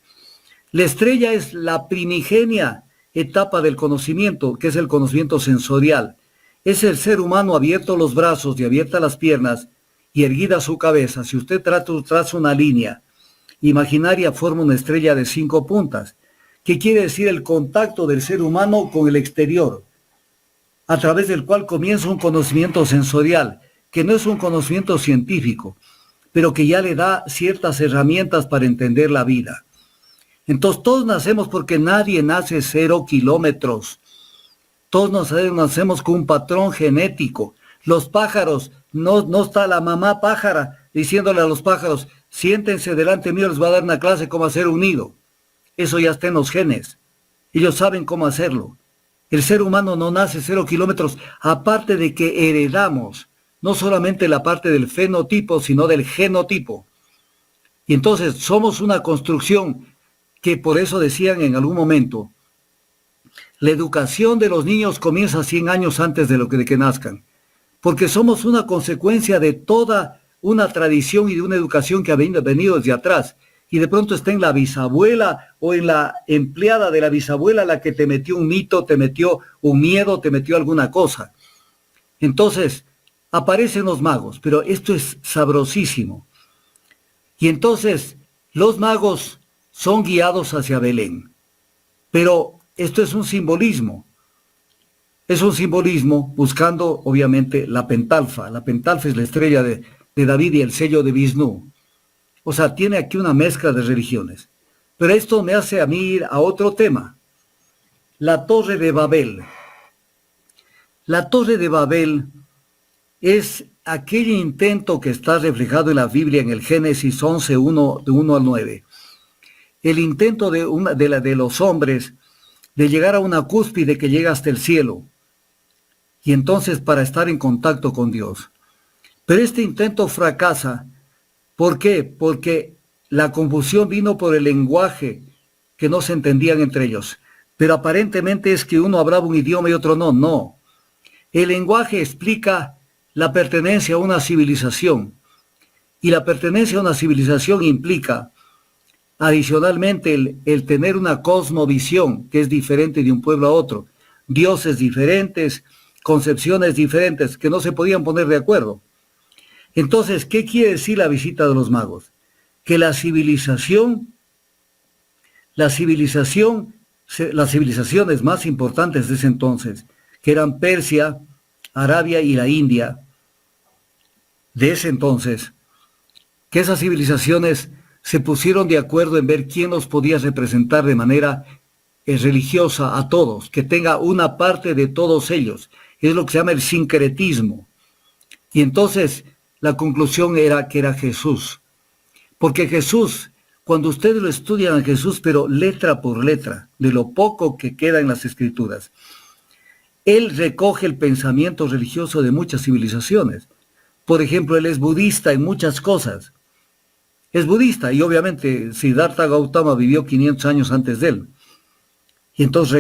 La estrella es la primigenia etapa del conocimiento, que es el conocimiento sensorial. Es el ser humano abierto los brazos y abiertas las piernas y erguida su cabeza. Si usted traza una línea imaginaria, forma una estrella de 5 puntas. ¿Qué quiere decir? El contacto del ser humano con el exterior, a través del cual comienza un conocimiento sensorial, que no es un conocimiento científico, pero que ya le da ciertas herramientas para entender la vida. Entonces todos nacemos porque nadie nace 0 kilómetros. Todos nacemos con un patrón genético. Los pájaros, no está la mamá pájara diciéndole a los pájaros, siéntense delante mío, les voy a dar una clase cómo hacer un nido. Eso ya está en los genes. Ellos saben cómo hacerlo. El ser humano no nace 0 kilómetros, aparte de que heredamos no solamente la parte del fenotipo, sino del genotipo. Y entonces somos una construcción que por eso decían en algún momento, la educación de los niños comienza 100 años antes de que nazcan, porque somos una consecuencia de toda una tradición y de una educación que ha venido desde atrás, y de pronto está en la bisabuela o en la empleada de la bisabuela la que te metió un mito, te metió un miedo, te metió alguna cosa. Entonces, aparecen los magos, pero esto es sabrosísimo. Y entonces, los magos son guiados hacia Belén. Pero esto es un simbolismo. Es un simbolismo buscando, obviamente, la pentalfa. La pentalfa es la estrella de David y el sello de Visnú. O sea, tiene aquí una mezcla de religiones. Pero esto me hace a mí ir a otro tema. La Torre de Babel. La Torre de Babel es aquel intento que está reflejado en la Biblia en el Génesis 11, de 1 al 9. El intento de los hombres de llegar a una cúspide que llega hasta el cielo. Y entonces para estar en contacto con Dios. Pero este intento fracasa. ¿Por qué? Porque la confusión vino por el lenguaje que no se entendían entre ellos. Pero aparentemente es que uno hablaba un idioma y otro no. No. El lenguaje explica la pertenencia a una civilización. Y la pertenencia a una civilización implica, adicionalmente, el tener una cosmovisión que es diferente de un pueblo a otro. Dioses diferentes, concepciones diferentes que no se podían poner de acuerdo. Entonces, ¿qué quiere decir la visita de los magos? Que las civilizaciones más importantes de ese entonces, que eran Persia, Arabia y la India, de ese entonces, que esas civilizaciones se pusieron de acuerdo en ver quién los podía representar de manera religiosa a todos, que tenga una parte de todos ellos. Es lo que se llama el sincretismo. Y entonces la conclusión era que era Jesús. Porque Jesús, cuando ustedes lo estudian a Jesús, pero letra por letra, de lo poco que queda en las Escrituras, él recoge el pensamiento religioso de muchas civilizaciones. Por ejemplo, él es budista en muchas cosas. Es budista y obviamente Siddhartha Gautama vivió 500 años antes de él. Y entonces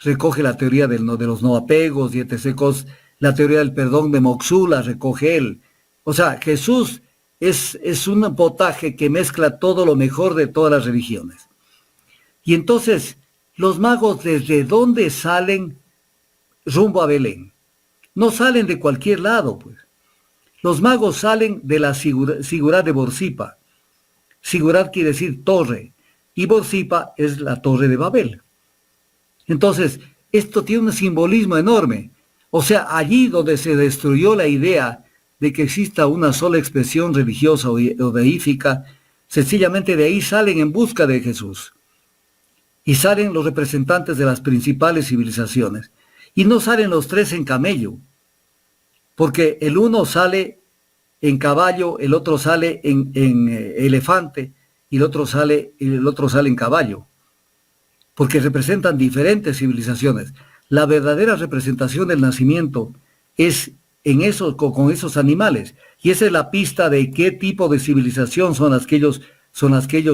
recoge la teoría de los no apegos y etc. La teoría del perdón de Moxu la recoge él. O sea, Jesús es un potaje que mezcla todo lo mejor de todas las religiones. Y entonces, los magos, ¿desde dónde salen rumbo a Belén? No salen de cualquier lado, pues. Los magos salen de la Sigurat de Borsippa. Sigurat quiere decir torre, y Borsippa es la torre de Babel. Entonces, esto tiene un simbolismo enorme. O sea, allí donde se destruyó la idea de que exista una sola expresión religiosa o deífica, sencillamente de ahí salen en busca de Jesús. Y salen los representantes de las principales civilizaciones. Y no salen los tres en camello, porque el uno sale en caballo, el otro sale en elefante y el otro sale en caballo, porque representan diferentes civilizaciones. La verdadera representación del nacimiento es con esos animales, y esa es la pista de qué tipo de civilización son las que ellos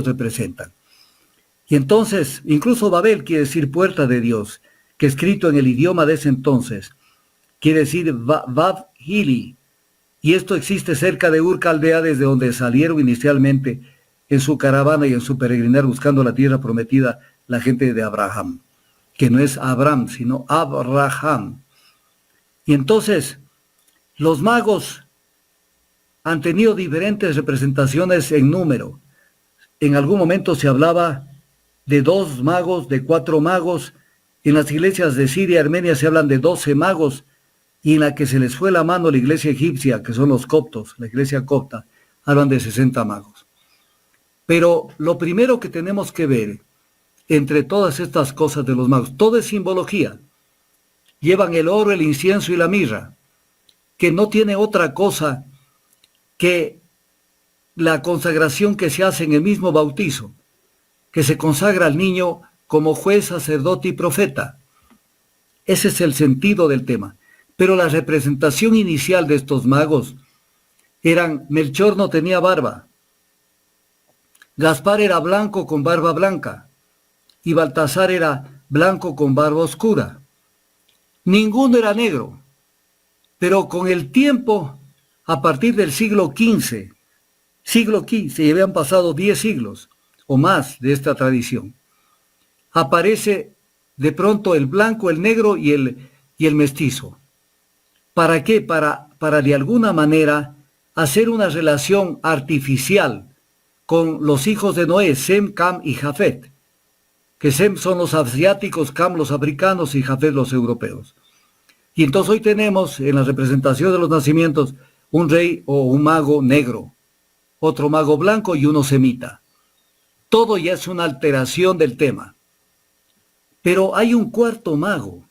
representan. Y entonces, incluso Babel quiere decir puerta de Dios, que escrito en el idioma de ese entonces, quiere decir Vav Hili, y esto existe cerca de Ur Caldea, desde donde salieron inicialmente en su caravana y en su peregrinar buscando la tierra prometida la gente de Abraham, que no es Abraham, sino Abraham. Y entonces, los magos han tenido diferentes representaciones en número. En algún momento se hablaba de 2 magos, de 4 magos. En las iglesias de Siria y Armenia se hablan de 12 magos, y en la que se les fue la mano la iglesia egipcia, que son los coptos, la iglesia copta, hablan de 60 magos. Pero lo primero que tenemos que ver entre todas estas cosas de los magos, todo es simbología. Llevan el oro, el incienso y la mirra, que no tiene otra cosa que la consagración que se hace en el mismo bautizo, que se consagra al niño como juez, sacerdote y profeta. Ese es el sentido del tema. Pero la representación inicial de estos magos eran: Melchor no tenía barba, Gaspar era blanco con barba blanca, y Baltasar era blanco con barba oscura. Ninguno era negro, pero con el tiempo, a partir del siglo XV, y habían pasado 10 siglos o más de esta tradición, aparece de pronto el blanco, el negro y el mestizo. ¿Para qué? Para de alguna manera hacer una relación artificial con los hijos de Noé, Sem, Cam y Jafet, que Sem son los asiáticos, Cam los africanos y Jafet los europeos. Y entonces hoy tenemos en la representación de los nacimientos un rey o un mago negro, otro mago blanco y uno semita. Todo ya es una alteración del tema. Pero hay un cuarto mago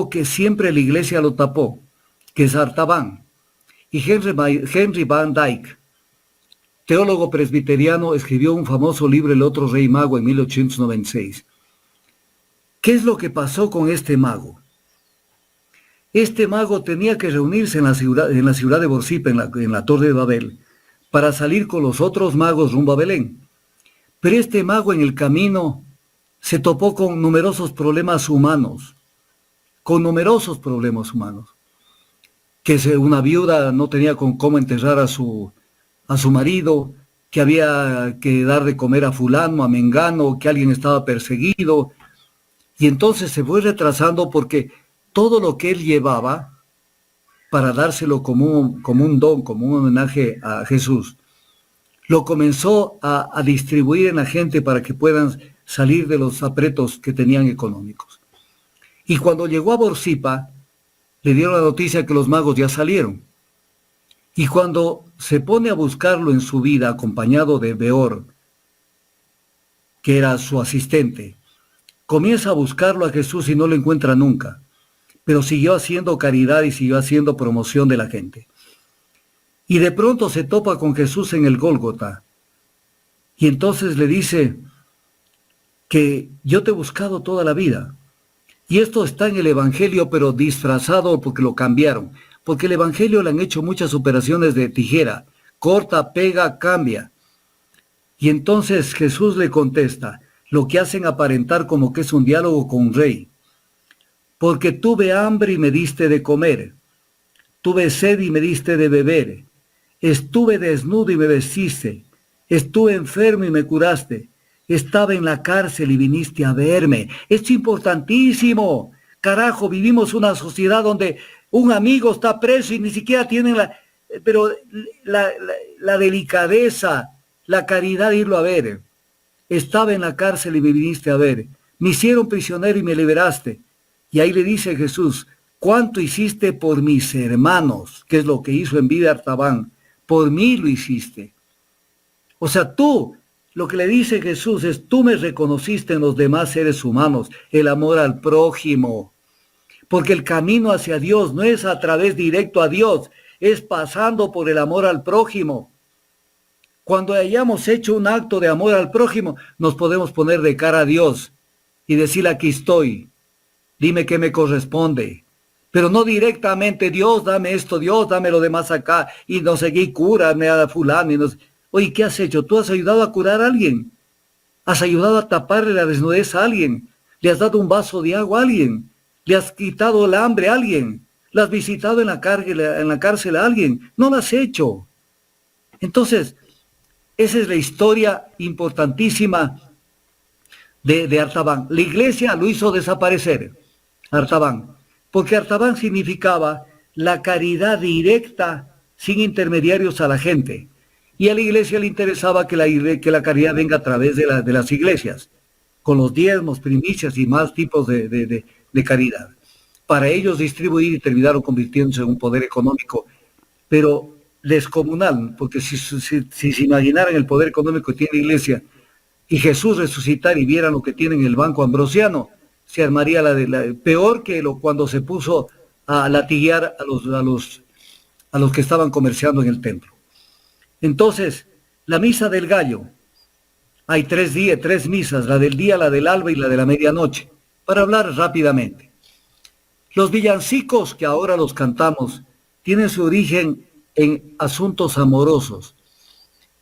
que siempre la iglesia lo tapó, que es Artaban. Y Henry Van Dyke, teólogo presbiteriano, escribió un famoso libro, El otro rey mago, en 1896. ¿Qué es lo que pasó con este mago? Este mago tenía que reunirse en la ciudad de Borsippa, en la Torre de Babel, para salir con los otros magos rumbo a Belén. Pero este mago en el camino se topó con numerosos problemas humanos, que una viuda no tenía con cómo enterrar a su marido, que había que dar de comer a fulano, a mengano, que alguien estaba perseguido. Y entonces se fue retrasando porque todo lo que él llevaba para dárselo como un don, como un homenaje a Jesús, lo comenzó a distribuir en la gente para que puedan salir de los apretos que tenían económicos. Y cuando llegó a Borsippa, le dieron la noticia que los magos ya salieron. Y cuando se pone a buscarlo en su vida, acompañado de Beor, que era su asistente, comienza a buscarlo a Jesús y no lo encuentra nunca, pero siguió haciendo caridad y siguió haciendo promoción de la gente. Y de pronto se topa con Jesús en el Gólgota, y entonces le dice que yo te he buscado toda la vida. Y esto está en el Evangelio, pero disfrazado porque lo cambiaron, porque el Evangelio le han hecho muchas operaciones de tijera, corta, pega, cambia. Y entonces Jesús le contesta, lo que hacen aparentar como que es un diálogo con un rey. Porque tuve hambre y me diste de comer, tuve sed y me diste de beber, estuve desnudo y me vestiste, estuve enfermo y me curaste, estaba en la cárcel y viniste a verme. Esto es importantísimo. Carajo, vivimos una sociedad donde un amigo está preso y ni siquiera tienen la delicadeza, la caridad de irlo a ver. Estaba en la cárcel y me viniste a ver. Me hicieron prisionero y me liberaste. Y ahí le dice Jesús, ¿cuánto hiciste por mis hermanos? Que es lo que hizo en vida Artaban. Por mí lo hiciste. O sea, tú, lo que le dice Jesús es, tú me reconociste en los demás seres humanos, el amor al prójimo. Porque el camino hacia Dios no es a través directo a Dios, es pasando por el amor al prójimo. Cuando hayamos hecho un acto de amor al prójimo, nos podemos poner de cara a Dios y decirle, aquí estoy, dime qué me corresponde. Pero no directamente, Dios, dame esto, Dios, dame lo demás acá, y no sé qué, cúrame a fulano. Y no sé. Oye, ¿qué has hecho? ¿Tú has ayudado a curar a alguien? ¿Has ayudado a taparle la desnudez a alguien? ¿Le has dado un vaso de agua a alguien? ¿Le has quitado el hambre a alguien? ¿Le has visitado en la cárcel a alguien? No lo has hecho. Entonces, esa es la historia importantísima de Artaban. La iglesia lo hizo desaparecer, Artaban, porque Artaban significaba la caridad directa sin intermediarios a la gente. Y a la iglesia le interesaba que la caridad venga a través de las iglesias, con los diezmos, primicias y más tipos de caridad. Para ellos distribuir y terminaron convirtiéndose en un poder económico, pero descomunal, porque si se imaginaran el poder económico que tiene la iglesia y Jesús resucitar y vieran lo que tiene en el Banco Ambrosiano, se armaría peor que cuando se puso a latiguear a los que estaban comerciando en el templo. Entonces, la misa del gallo, hay 3 misas, la del día, la del alba y la de la medianoche, para hablar rápidamente. Los villancicos que ahora los cantamos tienen su origen en asuntos amorosos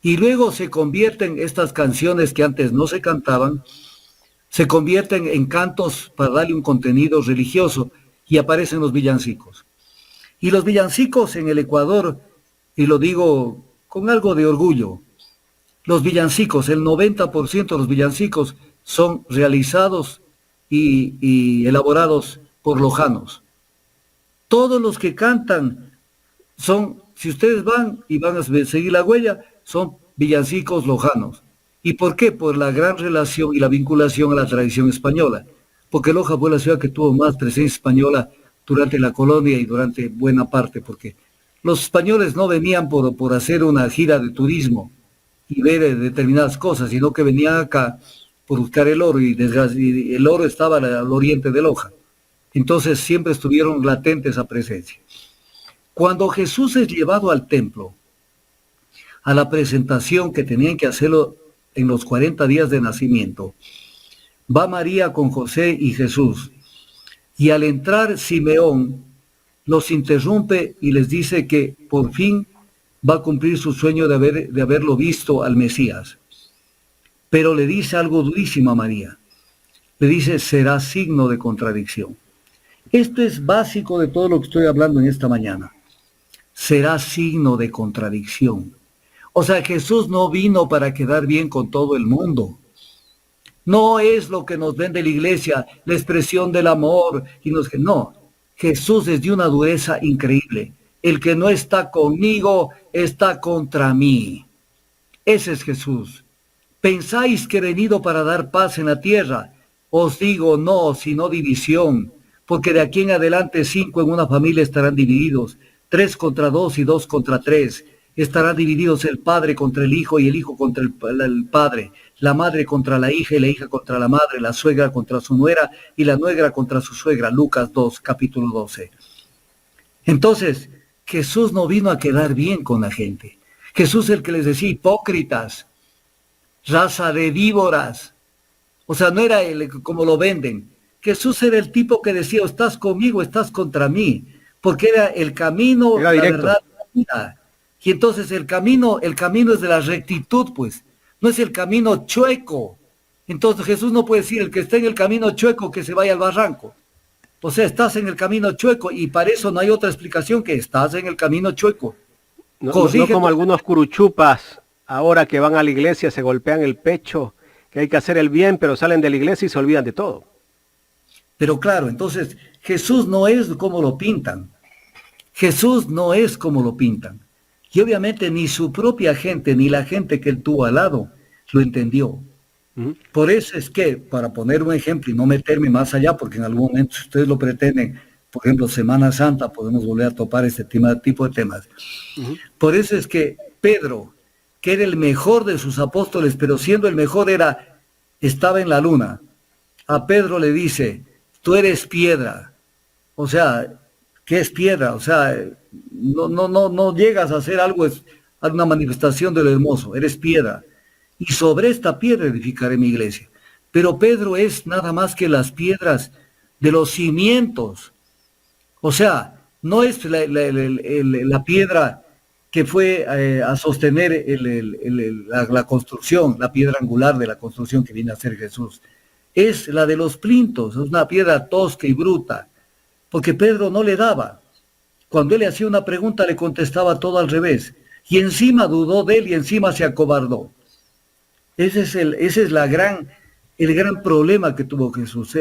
y luego se convierten estas canciones que antes no se cantaban, se convierten en cantos para darle un contenido religioso y aparecen los villancicos. Y los villancicos en el Ecuador, y lo digo con algo de orgullo, los villancicos, el 90% de los villancicos son realizados y elaborados por lojanos. Todos los que cantan son, si ustedes van a seguir la huella, son villancicos lojanos. ¿Y por qué? Por la gran relación y la vinculación a la tradición española. Porque Loja fue la ciudad que tuvo más presencia española durante la colonia y durante buena parte, porque los españoles no venían por hacer una gira de turismo y ver determinadas cosas, sino que venían acá por buscar el oro y el oro estaba al oriente de Loja. Entonces siempre estuvieron latentes esa presencia. Cuando Jesús es llevado al templo, a la presentación que tenían que hacerlo en los 40 días de nacimiento, va María con José y Jesús, y al entrar Simeón los interrumpe y les dice que por fin va a cumplir su sueño de haberlo visto al Mesías. Pero le dice algo durísimo a María. Le dice, será signo de contradicción. Esto es básico de todo lo que estoy hablando en esta mañana. Será signo de contradicción. O sea, Jesús no vino para quedar bien con todo el mundo. No es lo que nos vende la iglesia, la expresión del amor. No, Jesús es de una dureza increíble. El que no está conmigo está contra mí. Ese es Jesús. ¿Pensáis que he venido para dar paz en la tierra? Os digo no, sino división, porque de aquí en adelante 5 en una familia estarán divididos, 3 contra 2 y 2 contra 3. Estarán divididos el padre contra el hijo y el hijo contra el padre, la madre contra la hija y la hija contra la madre, la suegra contra su nuera y la nuera contra su suegra. Lucas 2, capítulo 12. Entonces, Jesús no vino a quedar bien con la gente. Jesús es el que les decía hipócritas, raza de víboras. O sea, no era como lo venden. Jesús era el tipo que decía, o estás conmigo, o estás contra mí, porque era el camino, era la directo. verdad, la vida. Y entonces el camino es de la rectitud, pues, no es el camino chueco. Entonces Jesús no puede decir, el que está en el camino chueco que se vaya al barranco. O sea, estás en el camino chueco y para eso no hay otra explicación que estás en el camino chueco. No como algunos curuchupas ahora que van a la iglesia, se golpean el pecho, que hay que hacer el bien, pero salen de la iglesia y se olvidan de todo. Pero claro, entonces Jesús no es como lo pintan. Jesús no es como lo pintan. Y obviamente ni su propia gente, ni la gente que él tuvo al lado, lo entendió. Por eso es que, para poner un ejemplo y no meterme más allá, porque en algún momento si ustedes lo pretenden, por ejemplo, Semana Santa, podemos volver a topar este tipo de temas. Por eso es que Pedro, que era el mejor de sus apóstoles, pero siendo el mejor estaba en la luna. A Pedro le dice, tú eres piedra. O sea, ¿qué es piedra? O sea, no llegas a hacer algo, es una manifestación de lo hermoso, eres piedra. Y sobre esta piedra edificaré mi iglesia. Pero Pedro es nada más que las piedras de los cimientos. O sea, no es la piedra que fue a sostener la construcción, la piedra angular de la construcción que viene a ser Jesús. Es la de los plintos, es una piedra tosca y bruta, porque Pedro no le daba. Cuando él le hacía una pregunta le contestaba todo al revés, y encima dudó de él y encima se acobardó. Ese es el gran problema que tuvo Jesús.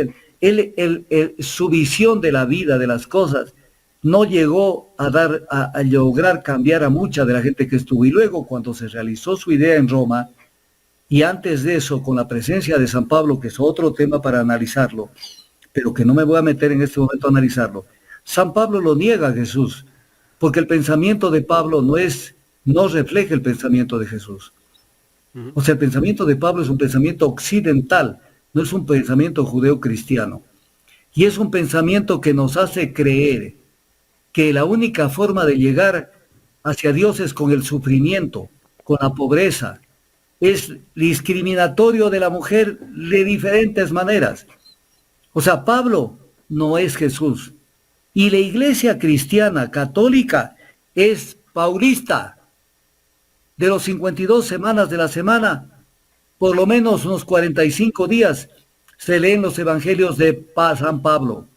Su visión de la vida, de las cosas, no llegó a lograr cambiar a mucha de la gente que estuvo. Y luego, cuando se realizó su idea en Roma, y antes de eso, con la presencia de San Pablo, que es otro tema para analizarlo, pero que no me voy a meter en este momento a analizarlo, San Pablo lo niega a Jesús, porque el pensamiento de Pablo no refleja el pensamiento de Jesús. O sea, el pensamiento de Pablo es un pensamiento occidental, no es un pensamiento judeo-cristiano. Y es un pensamiento que nos hace creer que la única forma de llegar hacia Dios es con el sufrimiento, con la pobreza. Es discriminatorio de la mujer de diferentes maneras. O sea, Pablo no es Jesús. Y la iglesia cristiana católica es paulista. De los 52 semanas de la semana, por lo menos unos 45 días se leen los evangelios de San Pablo.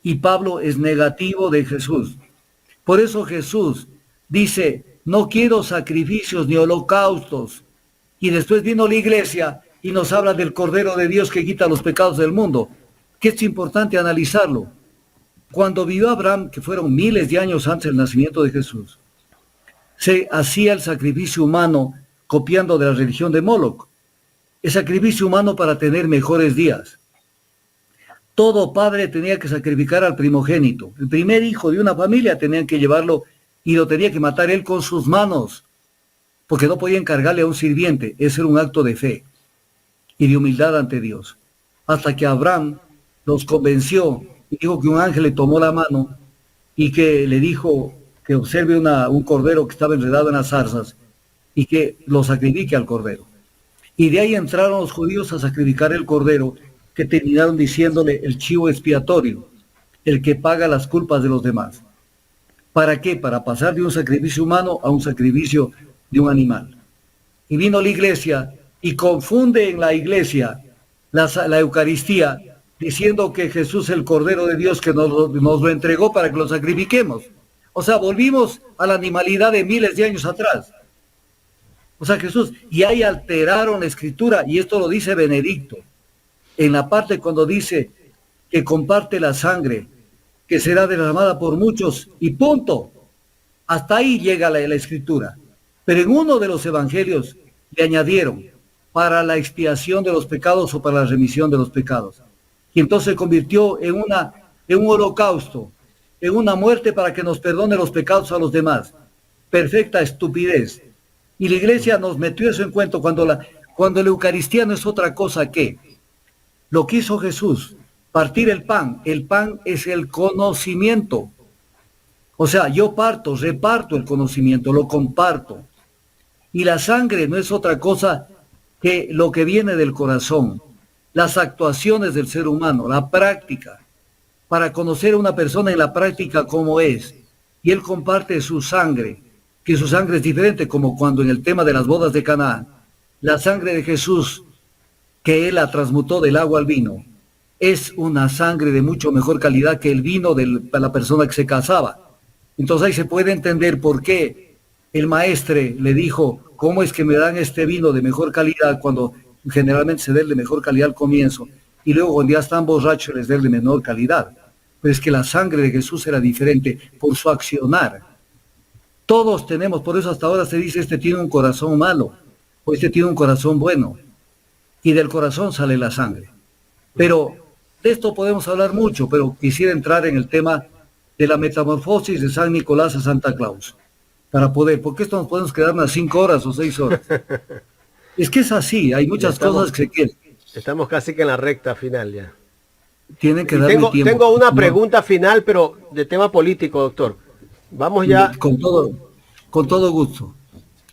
Y Pablo es negativo de Jesús. Por eso Jesús dice, no quiero sacrificios ni holocaustos. Y después vino la iglesia y nos habla del Cordero de Dios que quita los pecados del mundo, que es importante analizarlo. Cuando vivió Abraham, que fueron miles de años antes del nacimiento de Jesús, se hacía el sacrificio humano copiando de la religión de Moloch. El sacrificio humano para tener mejores días. Todo padre tenía que sacrificar al primogénito. El primer hijo de una familia tenían que llevarlo y lo tenía que matar él con sus manos, porque no podía encargarle a un sirviente. Ese era un acto de fe y de humildad ante Dios. Hasta que Abraham los convenció y dijo que un ángel le tomó la mano y que le dijo que observe un cordero que estaba enredado en las zarzas y que lo sacrifique al cordero. Y de ahí entraron los judíos a sacrificar el cordero, que terminaron diciéndole el chivo expiatorio, el que paga las culpas de los demás. ¿Para qué? Para pasar de un sacrificio humano a un sacrificio de un animal. Y vino la iglesia y confunde en la iglesia la Eucaristía, diciendo que Jesús es el Cordero de Dios que nos lo entregó para que lo sacrifiquemos. O sea, volvimos a la animalidad de miles de años atrás. O sea, Jesús, y ahí alteraron la escritura, y esto lo dice Benedicto, en la parte cuando dice que comparte la sangre, que será derramada por muchos, y punto. Hasta ahí llega la escritura. Pero en uno de los evangelios le añadieron para la expiación de los pecados o para la remisión de los pecados. Y entonces se convirtió en un holocausto, en una muerte para que nos perdone los pecados a los demás. Perfecta estupidez. Y la iglesia nos metió eso en cuento cuando la Eucaristía no es otra cosa que lo que hizo Jesús, partir el pan. El pan es el conocimiento. O sea, yo reparto el conocimiento, lo comparto. Y la sangre no es otra cosa que lo que viene del corazón, las actuaciones del ser humano, la práctica, para conocer a una persona en la práctica como es. Y él comparte su sangre, que su sangre es diferente, como cuando en el tema de las bodas de Caná, la sangre de Jesús, que él la transmutó del agua al vino, es una sangre de mucho mejor calidad que el vino de la persona que se casaba. Entonces ahí se puede entender por qué el maestre le dijo, ¿cómo es que me dan este vino de mejor calidad cuando generalmente se da el de mejor calidad al comienzo y luego cuando ya están borrachos les da el de menor calidad? Pero es que la sangre de Jesús era diferente por su accionar. Todos tenemos, por eso hasta ahora se dice, este tiene un corazón malo o este tiene un corazón bueno. Y del corazón sale la sangre. Pero de esto podemos hablar mucho, pero quisiera entrar en el tema de la metamorfosis de San Nicolás a Santa Claus, para poder, porque esto nos podemos quedar unas 5 horas o 6 horas. Es que es así, hay muchas cosas que se quieren. Estamos casi que en la recta final ya. Tienen que darle tiempo. Tengo una pregunta final, pero de tema político, doctor. Vamos ya. Con todo gusto.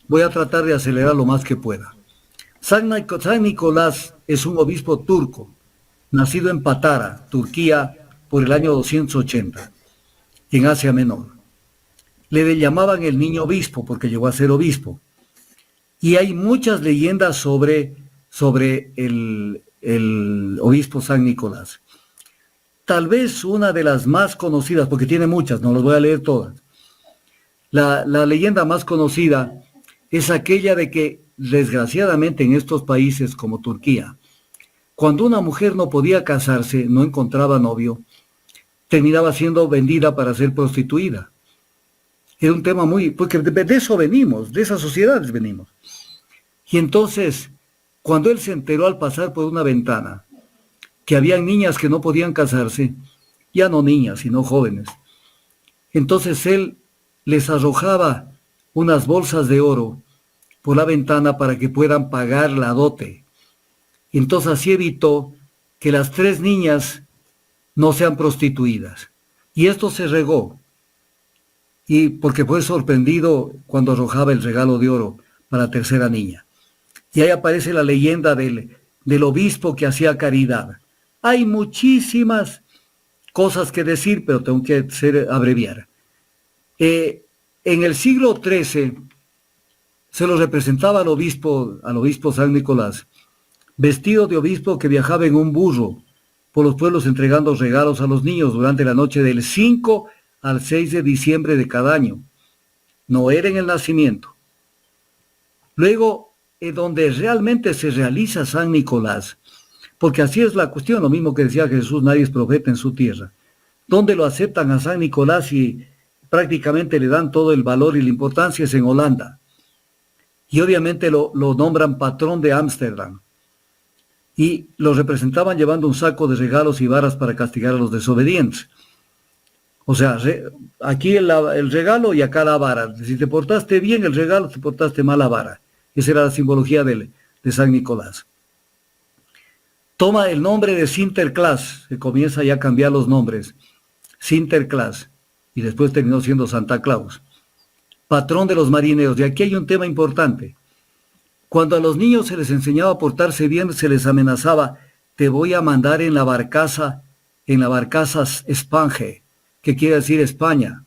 Voy a tratar de acelerar lo más que pueda. San Nicolás es un obispo turco, nacido en Patara, Turquía, por el año 280, en Asia Menor. Le llamaban el niño obispo porque llegó a ser obispo. Y hay muchas leyendas sobre el obispo San Nicolás. Tal vez una de las más conocidas, porque tiene muchas, no las voy a leer todas. La leyenda más conocida es aquella de que, desgraciadamente en estos países como Turquía, cuando una mujer no podía casarse, no encontraba novio, terminaba siendo vendida para ser prostituida. Era un tema porque de eso venimos, de esas sociedades venimos. Y entonces, cuando él se enteró al pasar por una ventana, que habían niñas que no podían casarse, ya no niñas, sino jóvenes, entonces él les arrojaba unas bolsas de oro por la ventana para que puedan pagar la dote. Entonces así evitó que las 3 niñas no sean prostituidas. Y esto se regó. Y porque fue sorprendido cuando arrojaba el regalo de oro para la 3ª niña. Y ahí aparece la leyenda del obispo que hacía caridad. Hay muchísimas cosas que decir, pero tengo que abreviar. En el siglo XIII se lo representaba al obispo San Nicolás, vestido de obispo que viajaba en un burro por los pueblos entregando regalos a los niños durante la noche del 5 al 6 de diciembre de cada año. No era en el nacimiento. Luego, donde realmente se realiza San Nicolás, porque así es la cuestión, lo mismo que decía Jesús, nadie es profeta en su tierra. Donde lo aceptan a San Nicolás y prácticamente le dan todo el valor y la importancia es en Holanda. Y obviamente lo nombran patrón de Ámsterdam. Y lo representaban llevando un saco de regalos y varas para castigar a los desobedientes. O sea, aquí el regalo y acá la vara. Si te portaste bien el regalo, te portaste mal la vara. Esa era la simbología de San Nicolás. Toma el nombre de Sinterklaas, se comienza ya a cambiar los nombres. Sinterklaas, y después terminó siendo Santa Claus. Patrón de los marineros. Y aquí hay un tema importante. Cuando a los niños se les enseñaba a portarse bien, se les amenazaba, te voy a mandar en la barcaza Spange, que quiere decir España,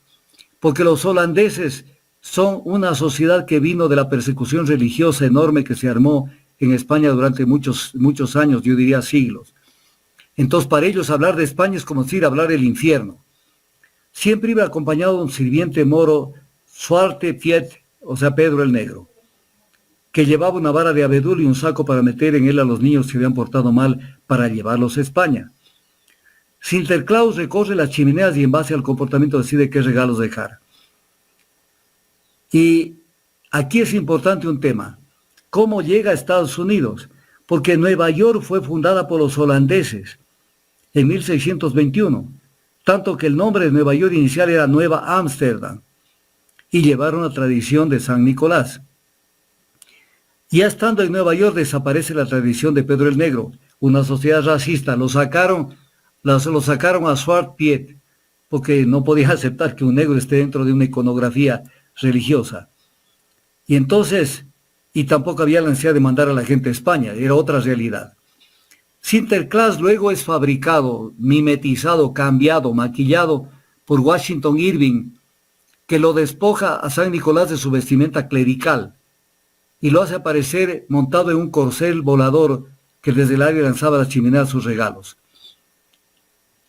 porque los holandeses son una sociedad que vino de la persecución religiosa enorme que se armó en España durante muchos años, yo diría siglos. Entonces para ellos hablar de España es como decir hablar del infierno. Siempre iba acompañado de un sirviente moro, Zwarte Piet, o sea Pedro el Negro. que llevaba una vara de abedul y un saco para meter en él a los niños que se habían portado mal para llevarlos a España. Sinterklaas recorre las chimeneas y en base al comportamiento decide qué regalos dejar. Y aquí es importante un tema. ¿Cómo llega a Estados Unidos? Porque Nueva York fue fundada por los holandeses en 1621, tanto que el nombre de Nueva York inicial era Nueva Ámsterdam, y llevaron la tradición de San Nicolás. Ya estando en Nueva York desaparece la tradición de Pedro el Negro, una sociedad racista. Lo sacaron a Zwarte Piet, porque no podía aceptar que un negro esté dentro de una iconografía religiosa. Y entonces, y tampoco había la necesidad de mandar a la gente a España, era otra realidad. Sinterklaas luego es fabricado, mimetizado, cambiado, maquillado por Washington Irving, que lo despoja a San Nicolás de su vestimenta clerical y lo hace aparecer montado en un corcel volador que desde el aire lanzaba a la chimenea sus regalos.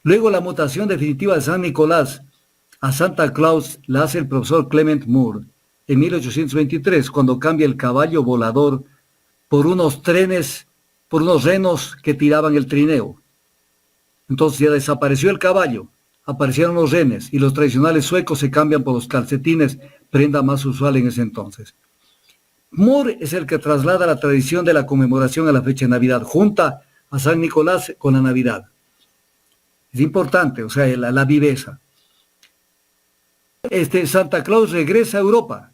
Luego la mutación definitiva de San Nicolás a Santa Claus la hace el profesor Clement Moore en 1823, cuando cambia el caballo volador por unos renos que tiraban el trineo. Entonces ya desapareció el caballo, aparecieron los renes y los tradicionales suecos se cambian por los calcetines, prenda más usual en ese entonces. Moore es el que traslada la tradición de la conmemoración a la fecha de Navidad, junta a San Nicolás con la Navidad. Es importante, o sea, la viveza. Santa Claus regresa a Europa,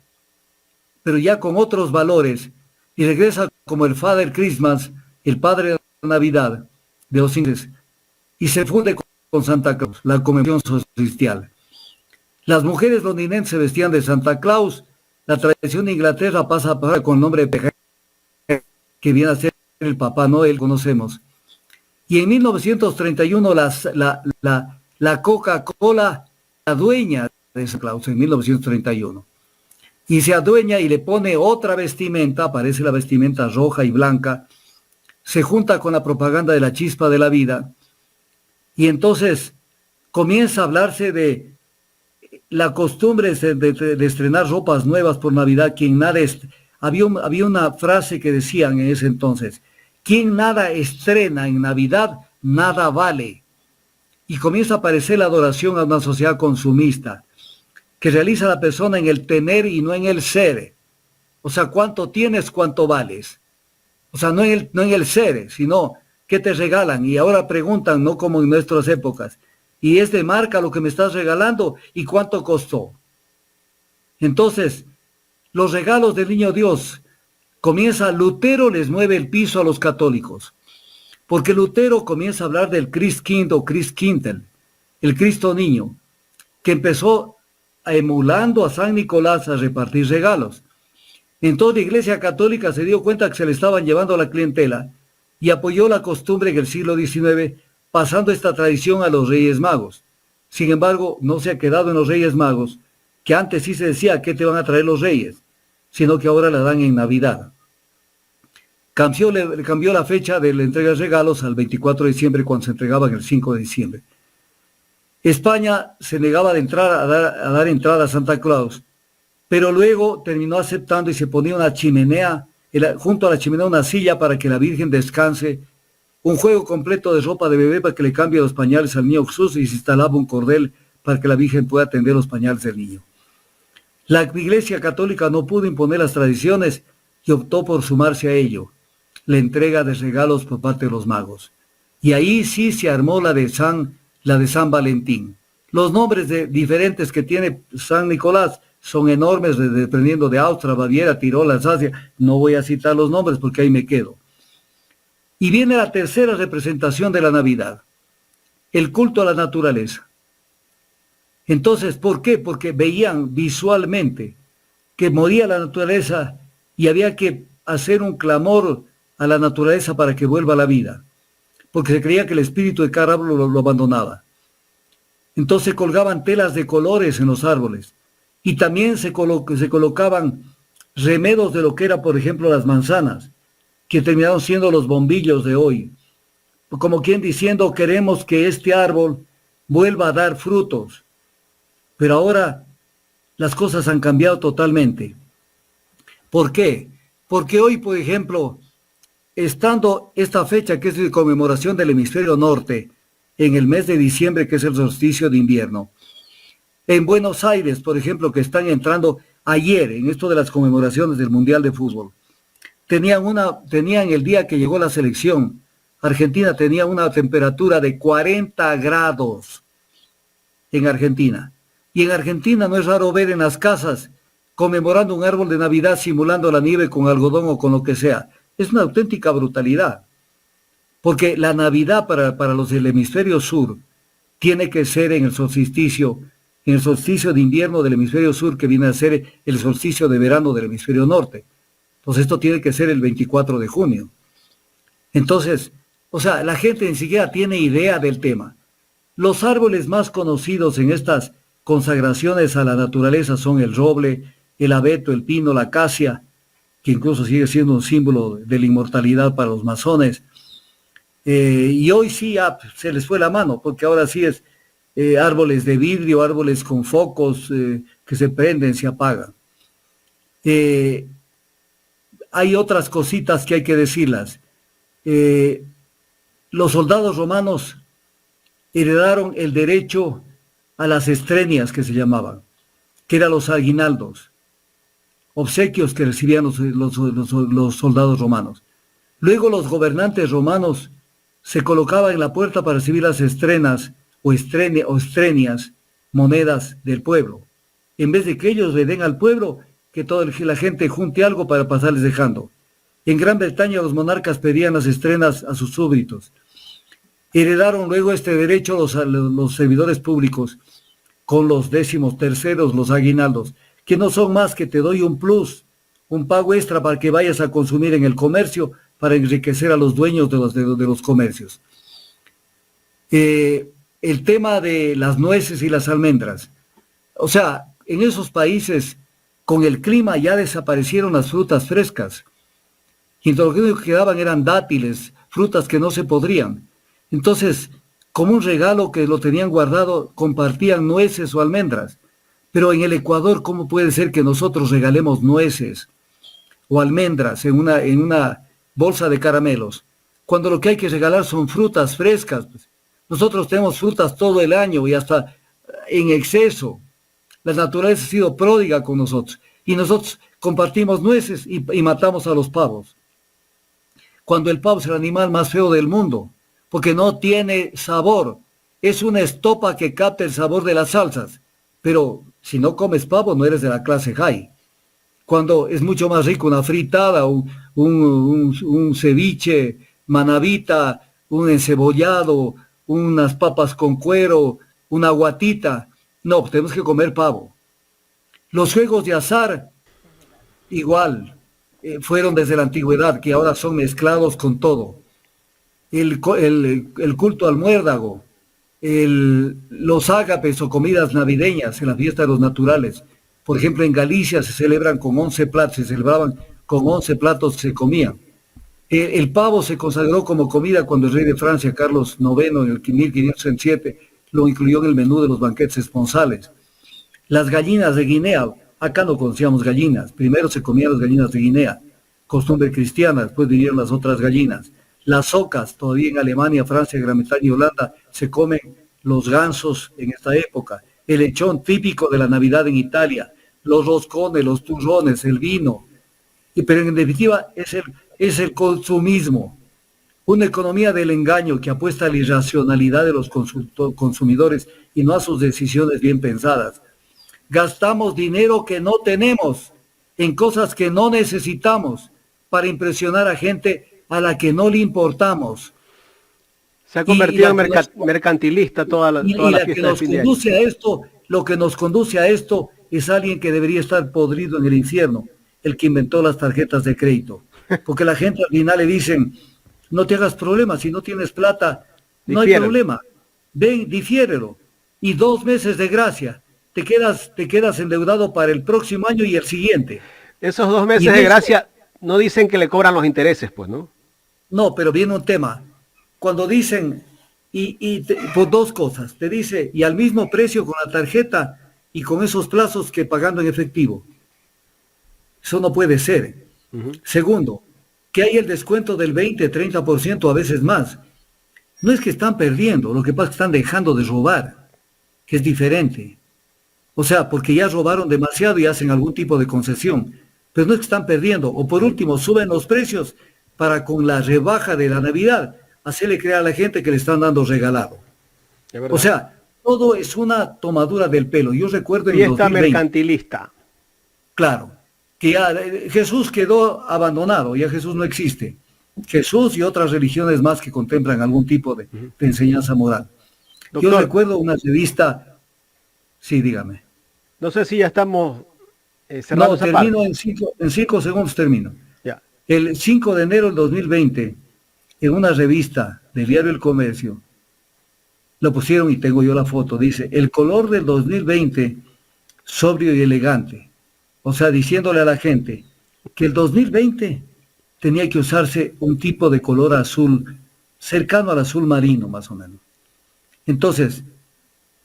pero ya con otros valores, y regresa como el Father Christmas, el Padre de la Navidad de los ingleses, y se funde con Santa Claus, la conmemoración social. Las mujeres londinenses se vestían de Santa Claus. La tradición de Inglaterra pasa con el nombre de que viene a ser el Papá Noel, conocemos. Y en 1931 la Coca-Cola se adueña de Santa Claus, en 1931. Y se adueña y le pone otra vestimenta, aparece la vestimenta roja y blanca, se junta con la propaganda de la chispa de la vida, y entonces comienza a hablarse de la costumbre de estrenar ropas nuevas por Navidad. Había una frase que decían en ese entonces: quien nada estrena en Navidad, nada vale. Y comienza a aparecer la adoración a una sociedad consumista, que realiza la persona en el tener y no en el ser. O sea, cuánto tienes, cuánto vales. O sea, no en el ser, sino qué te regalan. Y ahora preguntan, no como en nuestras épocas: ¿y es de marca lo que me estás regalando? ¿Y cuánto costó? Entonces, los regalos del Niño Dios, Lutero les mueve el piso a los católicos, porque Lutero comienza a hablar del Christkind o Christkindl, el Cristo Niño, que empezó emulando a San Nicolás a repartir regalos. Entonces la Iglesia Católica se dio cuenta que se le estaban llevando a la clientela y apoyó la costumbre en el siglo XIX, pasando esta tradición a los Reyes Magos. Sin embargo, no se ha quedado en los Reyes Magos, que antes sí se decía qué te van a traer los Reyes, sino que ahora la dan en Navidad. Cambió la fecha de la entrega de regalos al 24 de diciembre, cuando se entregaban el 5 de diciembre. España se negaba a dar entrada a Santa Claus, pero luego terminó aceptando y se ponía una chimenea, junto a la chimenea una silla para que la Virgen descanse, un juego completo de ropa de bebé para que le cambie los pañales al niño Jesús, y se instalaba un cordel para que la Virgen pueda tender los pañales del niño. La Iglesia Católica no pudo imponer las tradiciones y optó por sumarse a ello, la entrega de regalos por parte de los magos. Y ahí sí se armó la de San Valentín. Los nombres diferentes que tiene San Nicolás son enormes, dependiendo de Austria, Baviera, Tirol, Alsacia. No voy a citar los nombres porque ahí me quedo. Y viene la tercera representación de la Navidad, el culto a la naturaleza. Entonces, ¿por qué? Porque veían visualmente que moría la naturaleza y había que hacer un clamor a la naturaleza para que vuelva a la vida, porque se creía que el espíritu de cada árbol lo abandonaba. Entonces colgaban telas de colores en los árboles y también se colocaban remedos de lo que era, por ejemplo, las manzanas, que terminaron siendo los bombillos de hoy, como quien diciendo: queremos que este árbol vuelva a dar frutos. Pero ahora las cosas han cambiado totalmente. ¿Por qué? Porque hoy, por ejemplo, estando esta fecha que es de conmemoración del hemisferio norte, en el mes de diciembre, que es el solsticio de invierno, en Buenos Aires, por ejemplo, que están entrando ayer en esto de las conmemoraciones del Mundial de Fútbol, tenían el día que llegó la selección, Argentina tenía una temperatura de 40 grados en Argentina. Y en Argentina no es raro ver en las casas conmemorando un árbol de Navidad simulando la nieve con algodón o con lo que sea. Es una auténtica brutalidad. Porque la Navidad para los del hemisferio sur tiene que ser en el solsticio de invierno del hemisferio sur, que viene a ser el solsticio de verano del hemisferio norte. Entonces esto tiene que ser el 24 de junio. Entonces, o sea, la gente ni siquiera tiene idea del tema. Los árboles más conocidos en estas consagraciones a la naturaleza son el roble, el abeto, el pino, la acacia, que incluso sigue siendo un símbolo de la inmortalidad para los masones. Y hoy sí ya se les fue la mano, porque ahora sí es árboles de vidrio, árboles con focos que se prenden, se apagan. Hay otras cositas que hay que decirlas. Los soldados romanos heredaron el derecho a las estrenias, que se llamaban, que eran los aguinaldos, obsequios que recibían los soldados romanos. Luego los gobernantes romanos se colocaban en la puerta para recibir las estrenas o estrenias, monedas del pueblo. En vez de que ellos le den al pueblo, que toda la gente junte algo para pasarles dejando. En Gran Bretaña los monarcas pedían las estrenas a sus súbditos. Heredaron luego este derecho los servidores públicos con los 13º, los aguinaldos, que no son más que te doy un plus, un pago extra para que vayas a consumir en el comercio para enriquecer a los dueños de los comercios. El tema de las nueces y las almendras. O sea, en esos países con el clima ya desaparecieron las frutas frescas. Y lo que quedaban eran dátiles, frutas que no se podrían. Entonces, como un regalo que lo tenían guardado, compartían nueces o almendras. Pero en el Ecuador, ¿cómo puede ser que nosotros regalemos nueces o almendras en una bolsa de caramelos, cuando lo que hay que regalar son frutas frescas? Pues, nosotros tenemos frutas todo el año y hasta en exceso. La naturaleza ha sido pródiga con nosotros. Y nosotros compartimos nueces y matamos a los pavos. Cuando el pavo es el animal más feo del mundo, porque no tiene sabor. Es una estopa que capta el sabor de las salsas. Pero si no comes pavo, no eres de la clase high. Cuando es mucho más rico una fritada, un ceviche, manavita, un encebollado, unas papas con cuero, una guatita. No, tenemos que comer pavo. Los juegos de azar, igual, fueron desde la antigüedad, que ahora son mezclados con todo. El culto al muérdago, los ágapes o comidas navideñas en la fiesta de los naturales. Por ejemplo, en Galicia se celebraban con 11 platos, se comían. El pavo se consagró como comida cuando el rey de Francia, Carlos IX, en el 1507, lo incluyó en el menú de los banquetes esponsales. Las gallinas de Guinea, acá no conocíamos gallinas, primero se comían las gallinas de Guinea, costumbre cristiana, después vinieron las otras gallinas. Las ocas, todavía en Alemania, Francia, Gran Bretaña y Holanda, se comen los gansos en esta época. El lechón típico de la Navidad en Italia, los roscones, los turrones, el vino. Pero en definitiva es el consumismo. Una economía del engaño que apuesta a la irracionalidad de los consumidores y no a sus decisiones bien pensadas. Gastamos dinero que no tenemos en cosas que no necesitamos para impresionar a gente a la que no le importamos. Se ha convertido en mercantilista toda la fiesta de fin de año. Lo que nos conduce a esto es alguien que debería estar podrido en el infierno, el que inventó las tarjetas de crédito. Porque la gente al final le dicen, no te hagas problema, si no tienes plata, no hay problema. Ven, difiérelo. Y 2 meses de gracia. Te quedas endeudado para el próximo año y el siguiente. Esos 2 meses de gracia no dicen que le cobran los intereses, pues, ¿no? No, pero viene un tema. Cuando dicen, por 2 cosas, te dice, y al mismo precio con la tarjeta y con esos plazos que pagando en efectivo. Eso no puede ser. Segundo, que hay el descuento del 20, 30%, a veces más. No es que están perdiendo, lo que pasa es que están dejando de robar, que es diferente. O sea, porque ya robaron demasiado y hacen algún tipo de concesión. Pero no es que están perdiendo. O por último, suben los precios para con la rebaja de la Navidad hacerle creer a la gente que le están dando regalado. O sea, todo es una tomadura del pelo. Yo recuerdo en el 2020, mercantilista. Claro, que ya Jesús quedó abandonado, ya Jesús no existe. Jesús y otras religiones más que contemplan algún tipo de enseñanza moral. Doctor, yo recuerdo una revista, sí, dígame. No sé si ya estamos cerrando esa termino parte. en 5 segundos termino. Ya. El 5 de enero del 2020, en una revista del diario El Comercio, lo pusieron y tengo yo la foto, dice, el color del 2020, sobrio y elegante. O sea, diciéndole a la gente que el 2020 tenía que usarse un tipo de color azul, cercano al azul marino, más o menos. Entonces,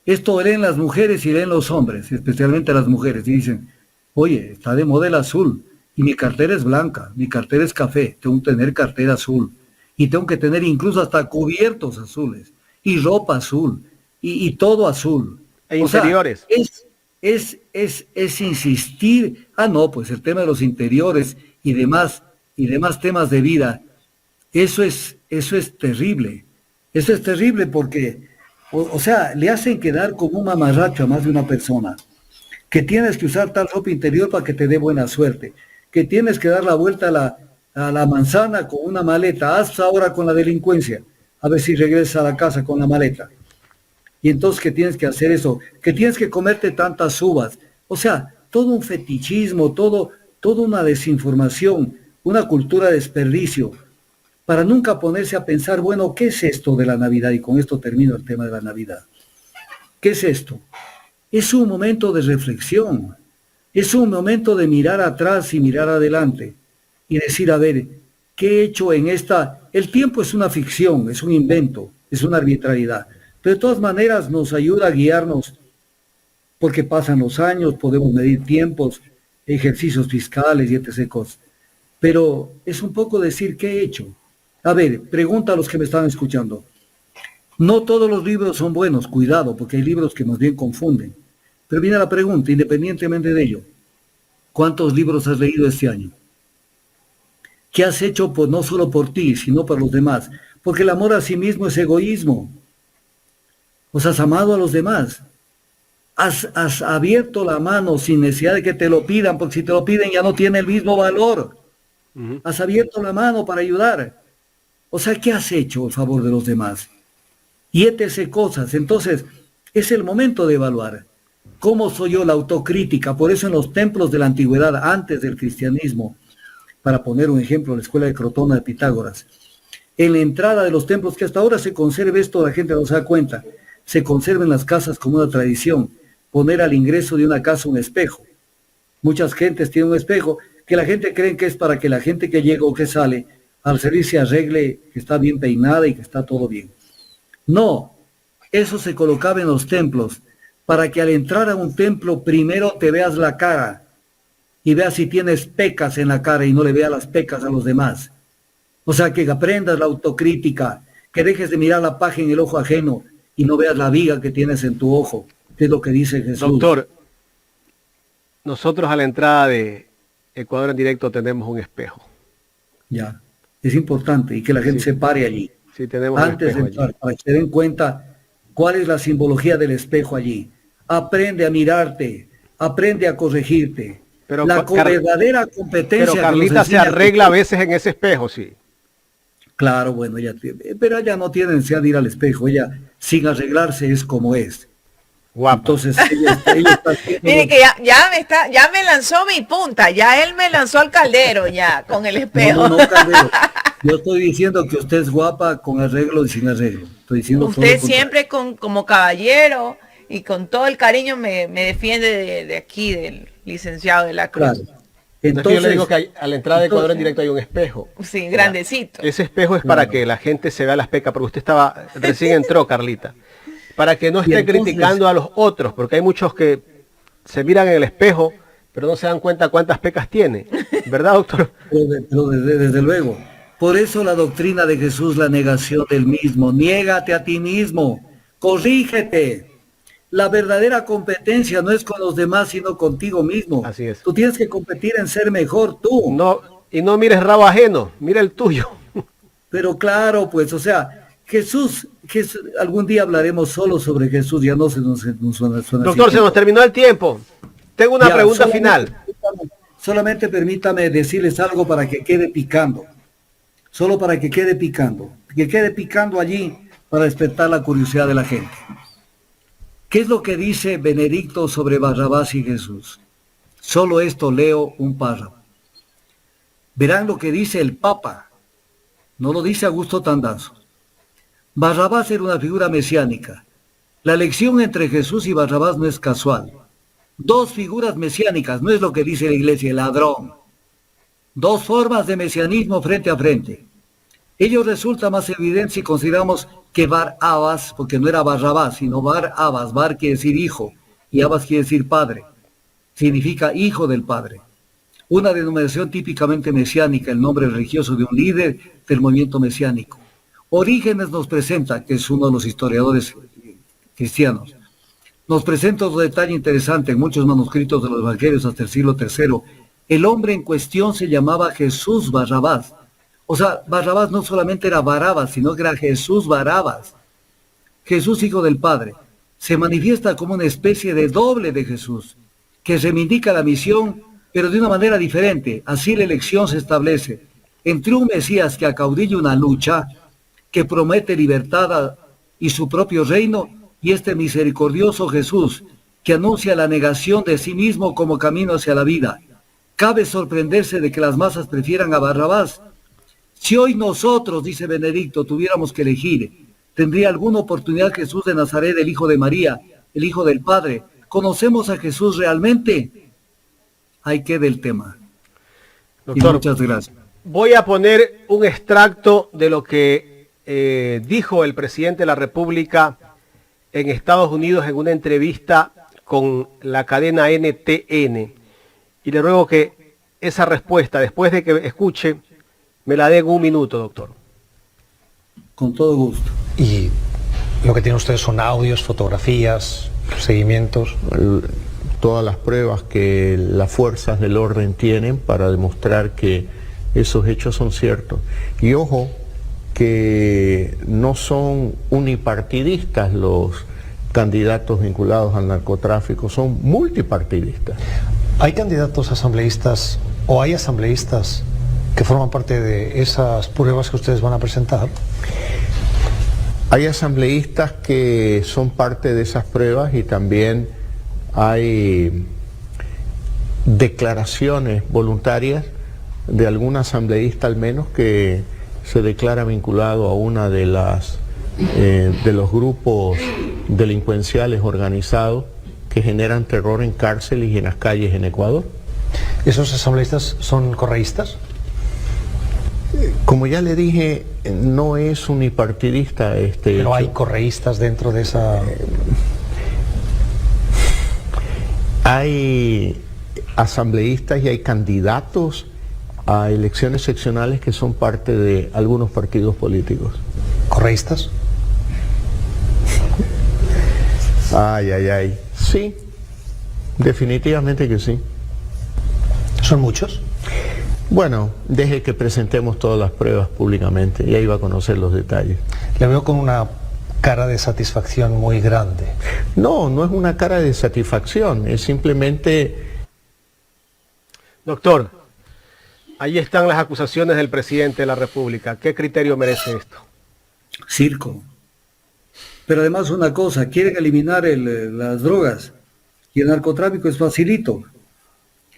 esto leen las mujeres y leen los hombres, especialmente las mujeres, y dicen, oye, está de moda el azul, y mi cartera es blanca, mi cartera es café, tengo que tener cartera azul, y tengo que tener incluso hasta cubiertos azules, y ropa azul, y todo azul. E interiores. Es insistir, no, pues el tema de los interiores y demás temas de vida, eso es terrible. Eso es terrible porque, o sea, le hacen quedar como un mamarracho a más de una persona, que tienes que usar tal ropa interior para que te dé buena suerte, que tienes que dar la vuelta a la manzana con una maleta, haz ahora con la delincuencia, a ver si regresas a la casa con la maleta. Y entonces que tienes que hacer eso, que tienes que comerte tantas uvas. O sea, todo un fetichismo, toda una desinformación, una cultura de desperdicio, para nunca ponerse a pensar, bueno, ¿qué es esto de la Navidad? Y con esto termino el tema de la Navidad. ¿Qué es esto? Es un momento de reflexión, es un momento de mirar atrás y mirar adelante y decir, a ver, ¿qué he hecho en esta? El tiempo es una ficción, es un invento, es una arbitrariedad. Pero de todas maneras nos ayuda a guiarnos porque pasan los años, podemos medir tiempos, ejercicios fiscales y etc. cosas. Pero es un poco decir qué he hecho. A ver, pregunta a los que me están escuchando. No todos los libros son buenos, cuidado, porque hay libros que más bien confunden. Pero viene la pregunta, independientemente de ello, ¿cuántos libros has leído este año? ¿Qué has hecho no solo por ti, sino por los demás? Porque el amor a sí mismo es egoísmo. Os has amado a los demás. Has abierto la mano sin necesidad de que te lo pidan, porque si te lo piden ya no tiene el mismo valor. Has abierto la mano para ayudar. O sea, ¿qué has hecho a favor de los demás? Y etc. cosas. Entonces, es el momento de evaluar. ¿Cómo soy yo? La autocrítica. Por eso en los templos de la antigüedad, antes del cristianismo, para poner un ejemplo, la escuela de Crotona de Pitágoras, en la entrada de los templos, que hasta ahora se conserva esto, la gente no se da cuenta, se conserva en las casas como una tradición, poner al ingreso de una casa un espejo. Muchas gentes tienen un espejo que la gente cree que es para que la gente que llega o que sale al salir se arregle, que está bien peinada y que está todo bien. No, eso se colocaba en los templos para que al entrar a un templo primero te veas la cara y veas si tienes pecas en la cara y no le veas las pecas a los demás. O sea, que aprendas la autocrítica, que dejes de mirar la paja en el ojo ajeno y no veas la viga que tienes en tu ojo, que es lo que dice Jesús. Doctor, nosotros a la entrada de Ecuador en Directo tenemos un espejo. Ya, es importante y que la gente se pare allí. Sí, tenemos antes de entrar, allí, para que se den cuenta cuál es la simbología del espejo allí. Aprende a mirarte, aprende a corregirte. Pero la verdadera competencia... Pero Carlita se arregla a veces en ese espejo, sí. Claro, bueno, pero ella no tiene necesidad de ir al espejo, ella sin arreglarse es como es. Guapa. Entonces ella está mire que ya me lanzó mi punta, ya él me lanzó al caldero ya con el espejo. No, caldero. Yo estoy diciendo que usted es guapa con arreglo y sin arreglo. Estoy diciendo usted siempre como caballero y con todo el cariño me defiende de aquí, del licenciado de la Cruz. Claro. Entonces, yo le digo que a la entrada de Ecuador en Directo hay un espejo. Sí, grandecito. Ese espejo es para que la gente se vea las pecas, porque usted recién entró, Carlita. Para que no esté criticando a los otros, porque hay muchos que se miran en el espejo Pero no se dan cuenta cuántas pecas tiene, ¿verdad, doctor? Pero desde luego. Por eso la doctrina de Jesús, la negación del mismo. Niégate a ti mismo, corrígete. La verdadera competencia no es con los demás, sino contigo mismo. Así es. Tú tienes que competir en ser mejor tú. No, y no mires rabo ajeno, mira el tuyo. Pero claro, pues, o sea, Jesús, algún día hablaremos solo sobre Jesús, ya no se nos suena Doctor, se nos terminó el tiempo. Tengo una pregunta final. Solamente permítame decirles algo para que quede picando. Solo para que quede picando. Que quede picando allí para despertar la curiosidad de la gente. ¿Qué es lo que dice Benedicto sobre Barrabás y Jesús? Solo esto leo un párrafo. Verán lo que dice el Papa. No lo dice Augusto Tandazo. Barrabás era una figura mesiánica. La elección entre Jesús y Barrabás no es casual. Dos figuras mesiánicas, no es lo que dice la iglesia, el ladrón. Dos formas de mesianismo frente a frente. Ello resulta más evidente si consideramos que Bar-Abas, porque no era Barrabás, sino Bar-Abas, Bar quiere decir hijo, y Abas quiere decir padre. Significa hijo del padre. Una denominación típicamente mesiánica, el nombre religioso de un líder del movimiento mesiánico. Orígenes nos presenta, que es uno de los historiadores cristianos, nos presenta otro detalle interesante en muchos manuscritos de los evangelios hasta el siglo III. El hombre en cuestión se llamaba Jesús Barrabás. O sea, Barrabás no solamente era Barabas, sino que era Jesús Barabas. Jesús, hijo del Padre, se manifiesta como una especie de doble de Jesús, que reivindica la misión, pero de una manera diferente. Así la elección se establece entre un Mesías que acaudilla una lucha, que promete libertad y su propio reino, y este misericordioso Jesús, que anuncia la negación de sí mismo como camino hacia la vida. Cabe sorprenderse de que las masas prefieran a Barrabás. Si hoy nosotros, dice Benedicto, tuviéramos que elegir, ¿tendría alguna oportunidad Jesús de Nazaret, el Hijo de María, el Hijo del Padre? ¿Conocemos a Jesús realmente? Ahí queda el tema. Doctor, y muchas gracias. Voy a poner un extracto de lo que dijo el presidente de la República en Estados Unidos en una entrevista con la cadena NTN. Y le ruego que esa respuesta, después de que escuche, me la dé en un minuto, doctor. Con todo gusto. Y lo que tienen ustedes son audios, fotografías, seguimientos. Todas las pruebas que las fuerzas del orden tienen para demostrar que esos hechos son ciertos. Y ojo, que no son unipartidistas los candidatos vinculados al narcotráfico, son multipartidistas. ¿Hay candidatos asambleístas o hay asambleístas que forman parte de esas pruebas que ustedes van a presentar? Hay asambleístas que son parte de esas pruebas y también hay declaraciones voluntarias de algún asambleísta al menos que se declara vinculado a una de los grupos delincuenciales organizados que generan terror en cárceles y en las calles en Ecuador. ¿Esos asambleístas son correístas? Como ya le dije, no es unipartidista este Pero hecho. hay correístas dentro de esa... Hay asambleístas y hay candidatos a elecciones seccionales que son parte de algunos partidos políticos. ¿Correístas? Ay. Sí, definitivamente que sí. ¿Son muchos? Bueno, deje que presentemos todas las pruebas públicamente y ahí va a conocer los detalles. Le veo con una cara de satisfacción muy grande. No, no es una cara de satisfacción, es simplemente... Doctor, ahí están las acusaciones del presidente de la República. ¿Qué criterio merece esto? Circo. Pero además una cosa, quieren eliminar las drogas y el narcotráfico es facilito.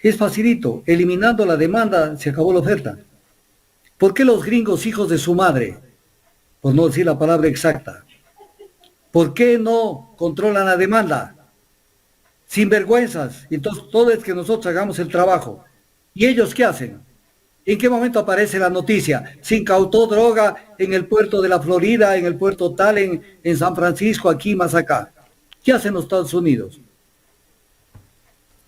Es facilito. Eliminando la demanda se acabó la oferta. ¿Por qué los gringos, hijos de su madre, por no decir la palabra exacta, por qué no controlan la demanda? Sinvergüenzas. Entonces todo es que nosotros hagamos el trabajo. ¿Y ellos qué hacen? ¿En qué momento aparece la noticia? Se incautó droga en el puerto de la Florida, en el puerto tal, en San Francisco, aquí más acá. ¿Qué hacen los Estados Unidos?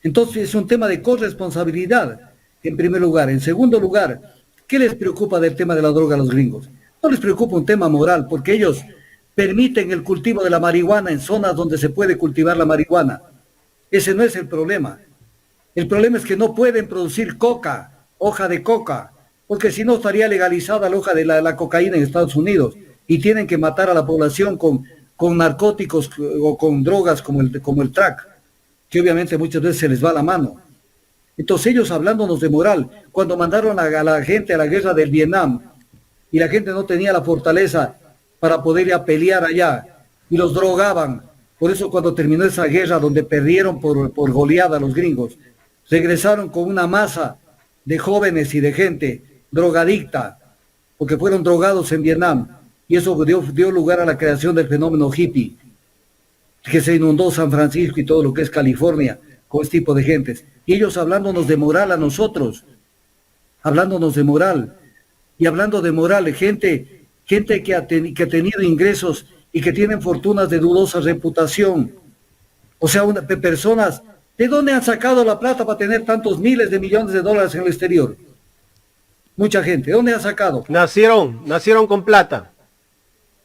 Entonces es un tema de corresponsabilidad, en primer lugar. En segundo lugar, ¿qué les preocupa del tema de la droga a los gringos? No les preocupa un tema moral, porque ellos permiten el cultivo de la marihuana en zonas donde se puede cultivar la marihuana. Ese no es el problema. El problema es que no pueden producir coca, hoja de coca, porque si no estaría legalizada la hoja de la cocaína en Estados Unidos y tienen que matar a la población con narcóticos o con drogas como el crack, que obviamente muchas veces se les va la mano. Entonces ellos hablándonos de moral, cuando mandaron a la gente a la guerra del Vietnam y la gente no tenía la fortaleza para poder ir a pelear allá y los drogaban, por eso cuando terminó esa guerra donde perdieron por goleada los gringos, regresaron con una masa de jóvenes y de gente drogadicta, porque fueron drogados en Vietnam, y eso dio lugar a la creación del fenómeno hippie, que se inundó San Francisco y todo lo que es California con este tipo de gentes. Y ellos hablándonos de moral a nosotros, hablándonos de moral, y hablando de moral, gente que ha tenido ingresos y que tienen fortunas de dudosa reputación. O sea, personas, ¿de dónde han sacado la plata para tener tantos miles de millones de dólares en el exterior? Mucha gente, ¿de dónde han sacado? Nacieron con plata.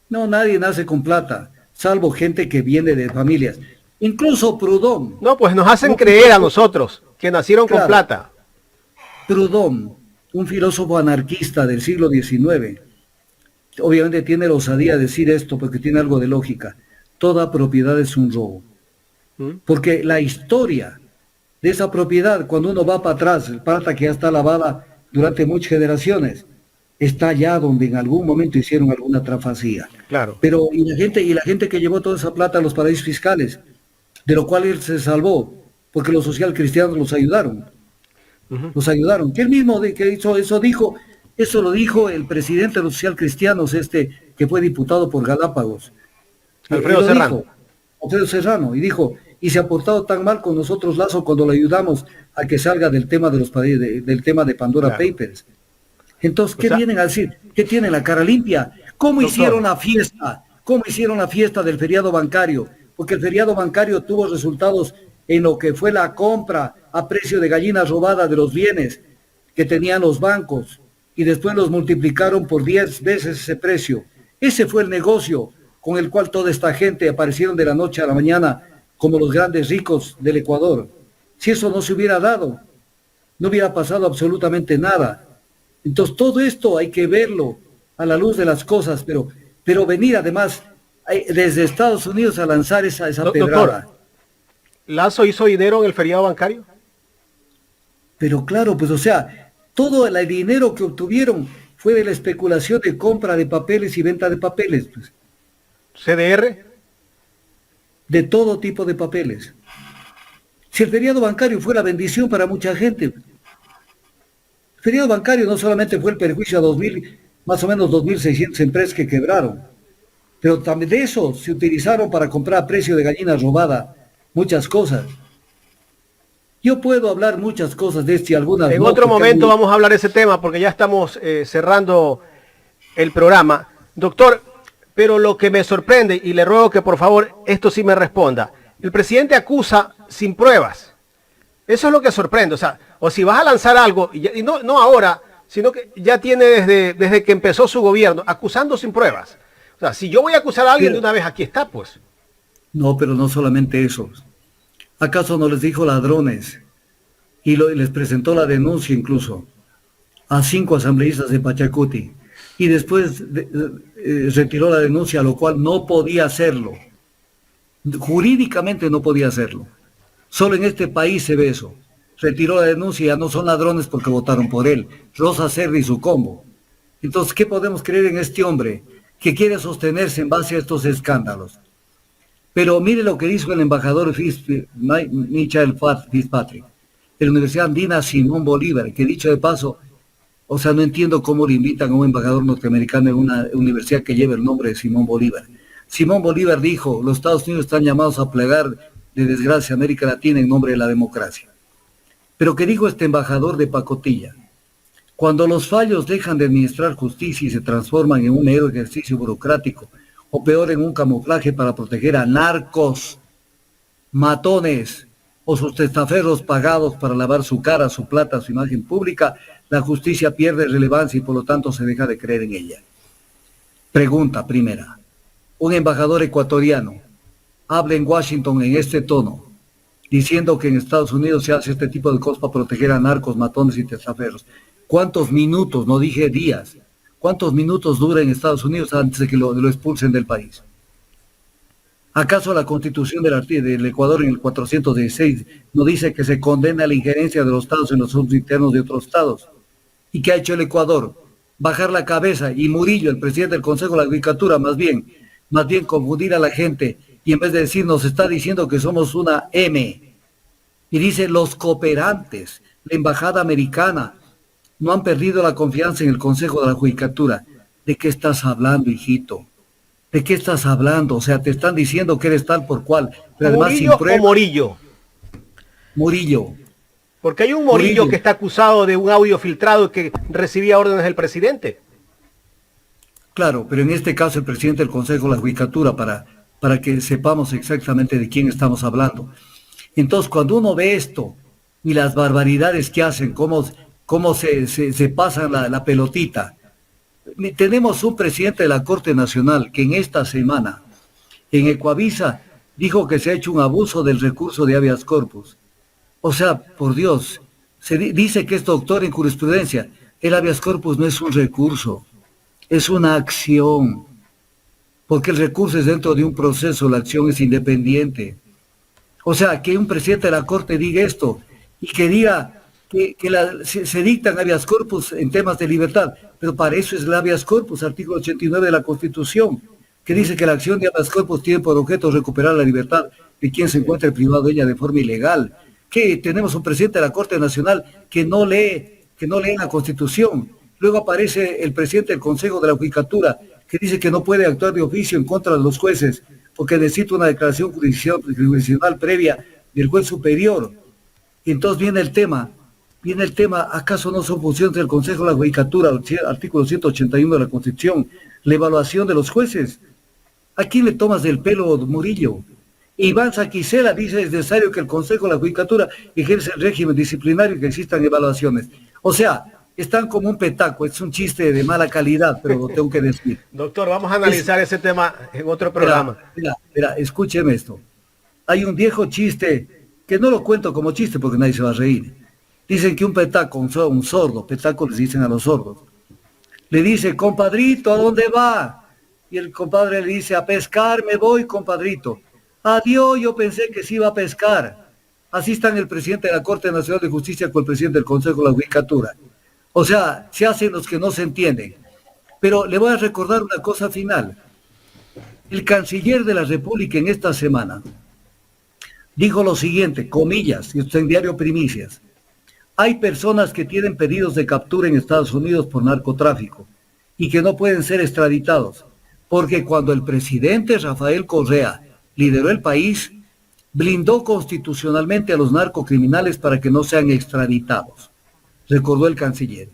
No, nadie nace con plata, salvo gente que viene de familias. Incluso Proudhon. No, pues nos hacen creer a nosotros que nacieron con plata. Proudhon, un filósofo anarquista del siglo XIX, obviamente tiene la osadía de decir esto porque tiene algo de lógica. Toda propiedad es un robo. Porque la historia de esa propiedad, cuando uno va para atrás, el plata que ya está lavada durante muchas generaciones, está allá donde en algún momento hicieron alguna trafacía. Claro. Pero y la gente que llevó toda esa plata a los paraísos fiscales, de lo cual él se salvó, porque los social cristianos los ayudaron. Los ayudaron. Que él mismo que hizo eso eso lo dijo el presidente de los social cristianos, que fue diputado por Galápagos. Alfredo Serrano. Alfredo Serrano, y dijo, y se ha portado tan mal con nosotros Lazo cuando le ayudamos a que salga del tema del tema de Pandora Papers. Entonces, ¿qué vienen a decir? ¿Qué tienen la cara limpia? ¿Cómo hicieron la fiesta? ¿Cómo hicieron la fiesta del feriado bancario? Porque el feriado bancario tuvo resultados en lo que fue la compra a precio de gallina robada de los bienes que tenían los bancos y después los multiplicaron por 10 veces ese precio. Ese fue el negocio con el cual toda esta gente aparecieron de la noche a la mañana como los grandes ricos del Ecuador. Si eso no se hubiera dado, no hubiera pasado absolutamente nada. Entonces todo esto hay que verlo a la luz de las cosas, pero venir además desde Estados Unidos a lanzar esa pedrada. Doctor, ¿Lazo hizo dinero en el feriado bancario? Pero claro, pues o sea, todo el dinero que obtuvieron fue de la especulación de compra de papeles y venta de papeles, pues. ¿CDR? De todo tipo de papeles. Si el feriado bancario fue la bendición para mucha gente. El feriado bancario no solamente fue el perjuicio a más o menos 2.600 empresas que quebraron, pero también de eso se utilizaron para comprar a precio de gallina robada muchas cosas. Yo puedo hablar muchas cosas de esto y algunas en no, otro momento vamos a hablar de ese tema porque ya estamos cerrando el programa. Doctor, pero lo que me sorprende, y le ruego que por favor esto sí me responda, el presidente acusa sin pruebas. Eso es lo que sorprende. O si vas a lanzar algo, y no ahora, sino que ya tiene desde que empezó su gobierno, acusando sin pruebas. O sea, si yo voy a acusar a alguien de una vez, aquí está, pues. No, pero no solamente eso. ¿Acaso no les dijo ladrones? Y les presentó la denuncia incluso a 5 asambleístas de Pachacuti. Y después retiró la denuncia, lo cual no podía hacerlo. Jurídicamente no podía hacerlo. Solo en este país se ve eso. Retiró la denuncia, ya no son ladrones porque votaron por él. Rosa Cerda y su combo. Entonces, ¿qué podemos creer en este hombre que quiere sostenerse en base a estos escándalos? Pero mire lo que dijo el embajador Michael Fitzpatrick, de la Universidad Andina Simón Bolívar, que dicho de paso, o sea, no entiendo cómo le invitan a un embajador norteamericano en una universidad que lleva el nombre de Simón Bolívar. Simón Bolívar dijo, los Estados Unidos están llamados a plegar de desgracia a América Latina en nombre de la democracia. Pero ¿qué dijo este embajador de pacotilla? Cuando los fallos dejan de administrar justicia y se transforman en un mero ejercicio burocrático, o peor en un camuflaje para proteger a narcos, matones o sus testaferros pagados para lavar su cara, su plata, su imagen pública, la justicia pierde relevancia y por lo tanto se deja de creer en ella. Pregunta primera. Un embajador ecuatoriano habla en Washington en este tono, diciendo que en Estados Unidos se hace este tipo de cosas para proteger a narcos, matones y testaferros. ¿Cuántos minutos, no dije días, cuántos minutos dura en Estados Unidos antes de que lo expulsen del país? ¿Acaso la Constitución del Ecuador en el 416 no dice que se condena la injerencia de los estados en los asuntos internos de otros estados? ¿Y qué ha hecho el Ecuador? Bajar la cabeza, y Murillo, el presidente del Consejo de la Judicatura, más bien confundir a la gente, y en vez de decir, nos está diciendo que somos una M, y dice los cooperantes, la embajada americana, no han perdido la confianza en el Consejo de la Judicatura. ¿De qué estás hablando, hijito? ¿De qué estás hablando? O sea, te están diciendo que eres tal por cual. Pero además, ¿Murillo o Morillo? Murillo. Porque hay un Morillo que está acusado de un audio filtrado que recibía órdenes del presidente. Claro, pero en este caso el presidente del Consejo de la Judicatura, para que sepamos exactamente de quién estamos hablando. Entonces, cuando uno ve esto y las barbaridades que hacen, cómo se pasan la pelotita. Tenemos un presidente de la Corte Nacional que en esta semana, en Ecuavisa, dijo que se ha hecho un abuso del recurso de habeas corpus. O sea, por Dios, se dice que es doctor en jurisprudencia. El habeas corpus no es un recurso, es una acción. Porque el recurso es dentro de un proceso, la acción es independiente. O sea, que un presidente de la Corte diga esto y que diga que se dictan habeas corpus en temas de libertad, pero para eso es el habeas corpus, artículo 89 de la Constitución, que dice que la acción de habeas corpus tiene por objeto recuperar la libertad de quien se encuentre privado de ella de forma ilegal. Que tenemos un presidente de la Corte Nacional que no lee la Constitución. Luego aparece el presidente del Consejo de la Judicatura que dice que no puede actuar de oficio en contra de los jueces porque necesita una declaración jurisdiccional previa del juez superior. Y entonces viene el tema, ¿acaso no son funciones del Consejo de la Judicatura, artículo 181 de la Constitución, la evaluación de los jueces? ¿A quién le tomas del pelo, Murillo? Iván Saquicela dice es necesario que el Consejo de la Judicatura ejerza el régimen disciplinario y que existan evaluaciones. O sea, están como un petaco, es un chiste de mala calidad, pero lo tengo que decir. Doctor, vamos a analizar ese tema en otro programa. Mira, escúcheme esto. Hay un viejo chiste, que no lo cuento como chiste porque nadie se va a reír. Dicen que un petaco, un sordo, petaco les dicen a los sordos, le dice, compadrito, ¿a dónde va? Y el compadre le dice, a pescar me voy, compadrito. Adiós, yo pensé que se iba a pescar. Así están el presidente de la Corte Nacional de Justicia con el presidente del Consejo de la Judicatura. O sea, se hacen los que no se entienden. Pero le voy a recordar una cosa final. El canciller de la República en esta semana dijo lo siguiente, comillas, y esto en Diario Primicias. Hay personas que tienen pedidos de captura en Estados Unidos por narcotráfico y que no pueden ser extraditados, porque cuando el presidente Rafael Correa lideró el país, blindó constitucionalmente a los narcocriminales para que no sean extraditados, recordó el canciller.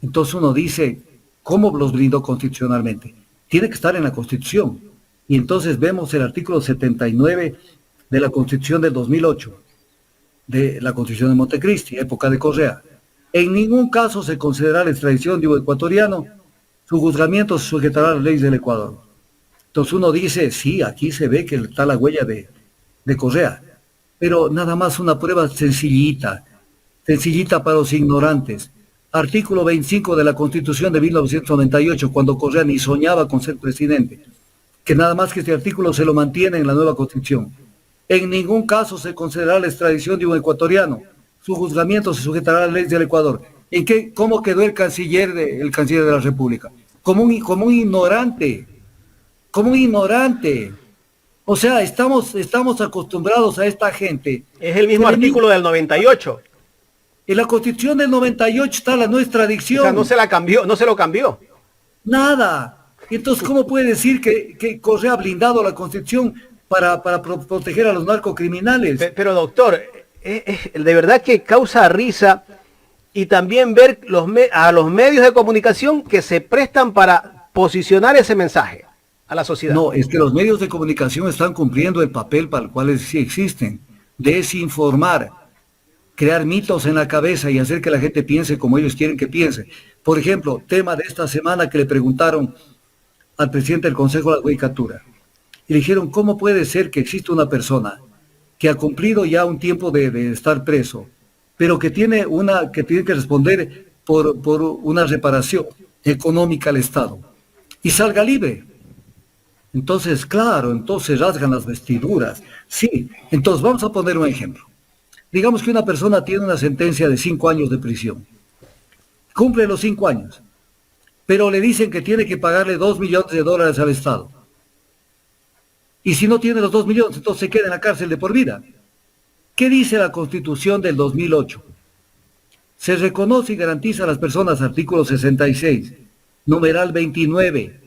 Entonces uno dice, ¿cómo los blindó constitucionalmente? Tiene que estar en la Constitución. Y entonces vemos el artículo 79 de la Constitución del 2008, de la Constitución de Montecristi, época de Correa. En ningún caso se concederá la extradición de un ecuatoriano, su juzgamiento se sujetará a las leyes del Ecuador. Entonces uno dice, sí, aquí se ve que está la huella de Correa, pero nada más una prueba sencillita para los ignorantes. Artículo 25 de la Constitución de 1998, cuando Correa ni soñaba con ser presidente, que nada más que este artículo se lo mantiene en la nueva Constitución. En ningún caso se concederá la extradición de un ecuatoriano. Su juzgamiento se sujetará a las leyes del Ecuador. ¿Cómo quedó el canciller de la República? Como un ignorante. Como un ignorante. O sea, estamos acostumbrados a esta gente. Es el mismo artículo del 98. En la Constitución del 98 está la no extradición. O sea, no se lo cambió. Nada. Entonces, ¿cómo puede decir que Correa ha blindado la Constitución para proteger a los narcocriminales? Pero doctor, de verdad que causa risa y también ver a los medios de comunicación que se prestan para posicionar ese mensaje a la sociedad. No, es que los medios de comunicación están cumpliendo el papel para el cual sí existen. desinformar, crear mitos en la cabeza y hacer que la gente piense como ellos quieren que piense. Por ejemplo, tema de esta semana que le preguntaron al presidente del Consejo de la Judicatura. Y le dijeron, ¿cómo puede ser que exista una persona que ha cumplido ya un tiempo de estar preso, pero que tiene que responder por una reparación económica al Estado y salga libre? Entonces, claro, entonces rasgan las vestiduras. Sí, entonces vamos a poner un ejemplo. Digamos que una persona tiene una sentencia de 5 años de prisión. Cumple los 5 años, pero le dicen que tiene que pagarle $2 millones al Estado. Y si no tiene los 2 millones, entonces se queda en la cárcel de por vida. ¿Qué dice la Constitución del 2008? Se reconoce y garantiza a las personas, artículo 66, numeral 29.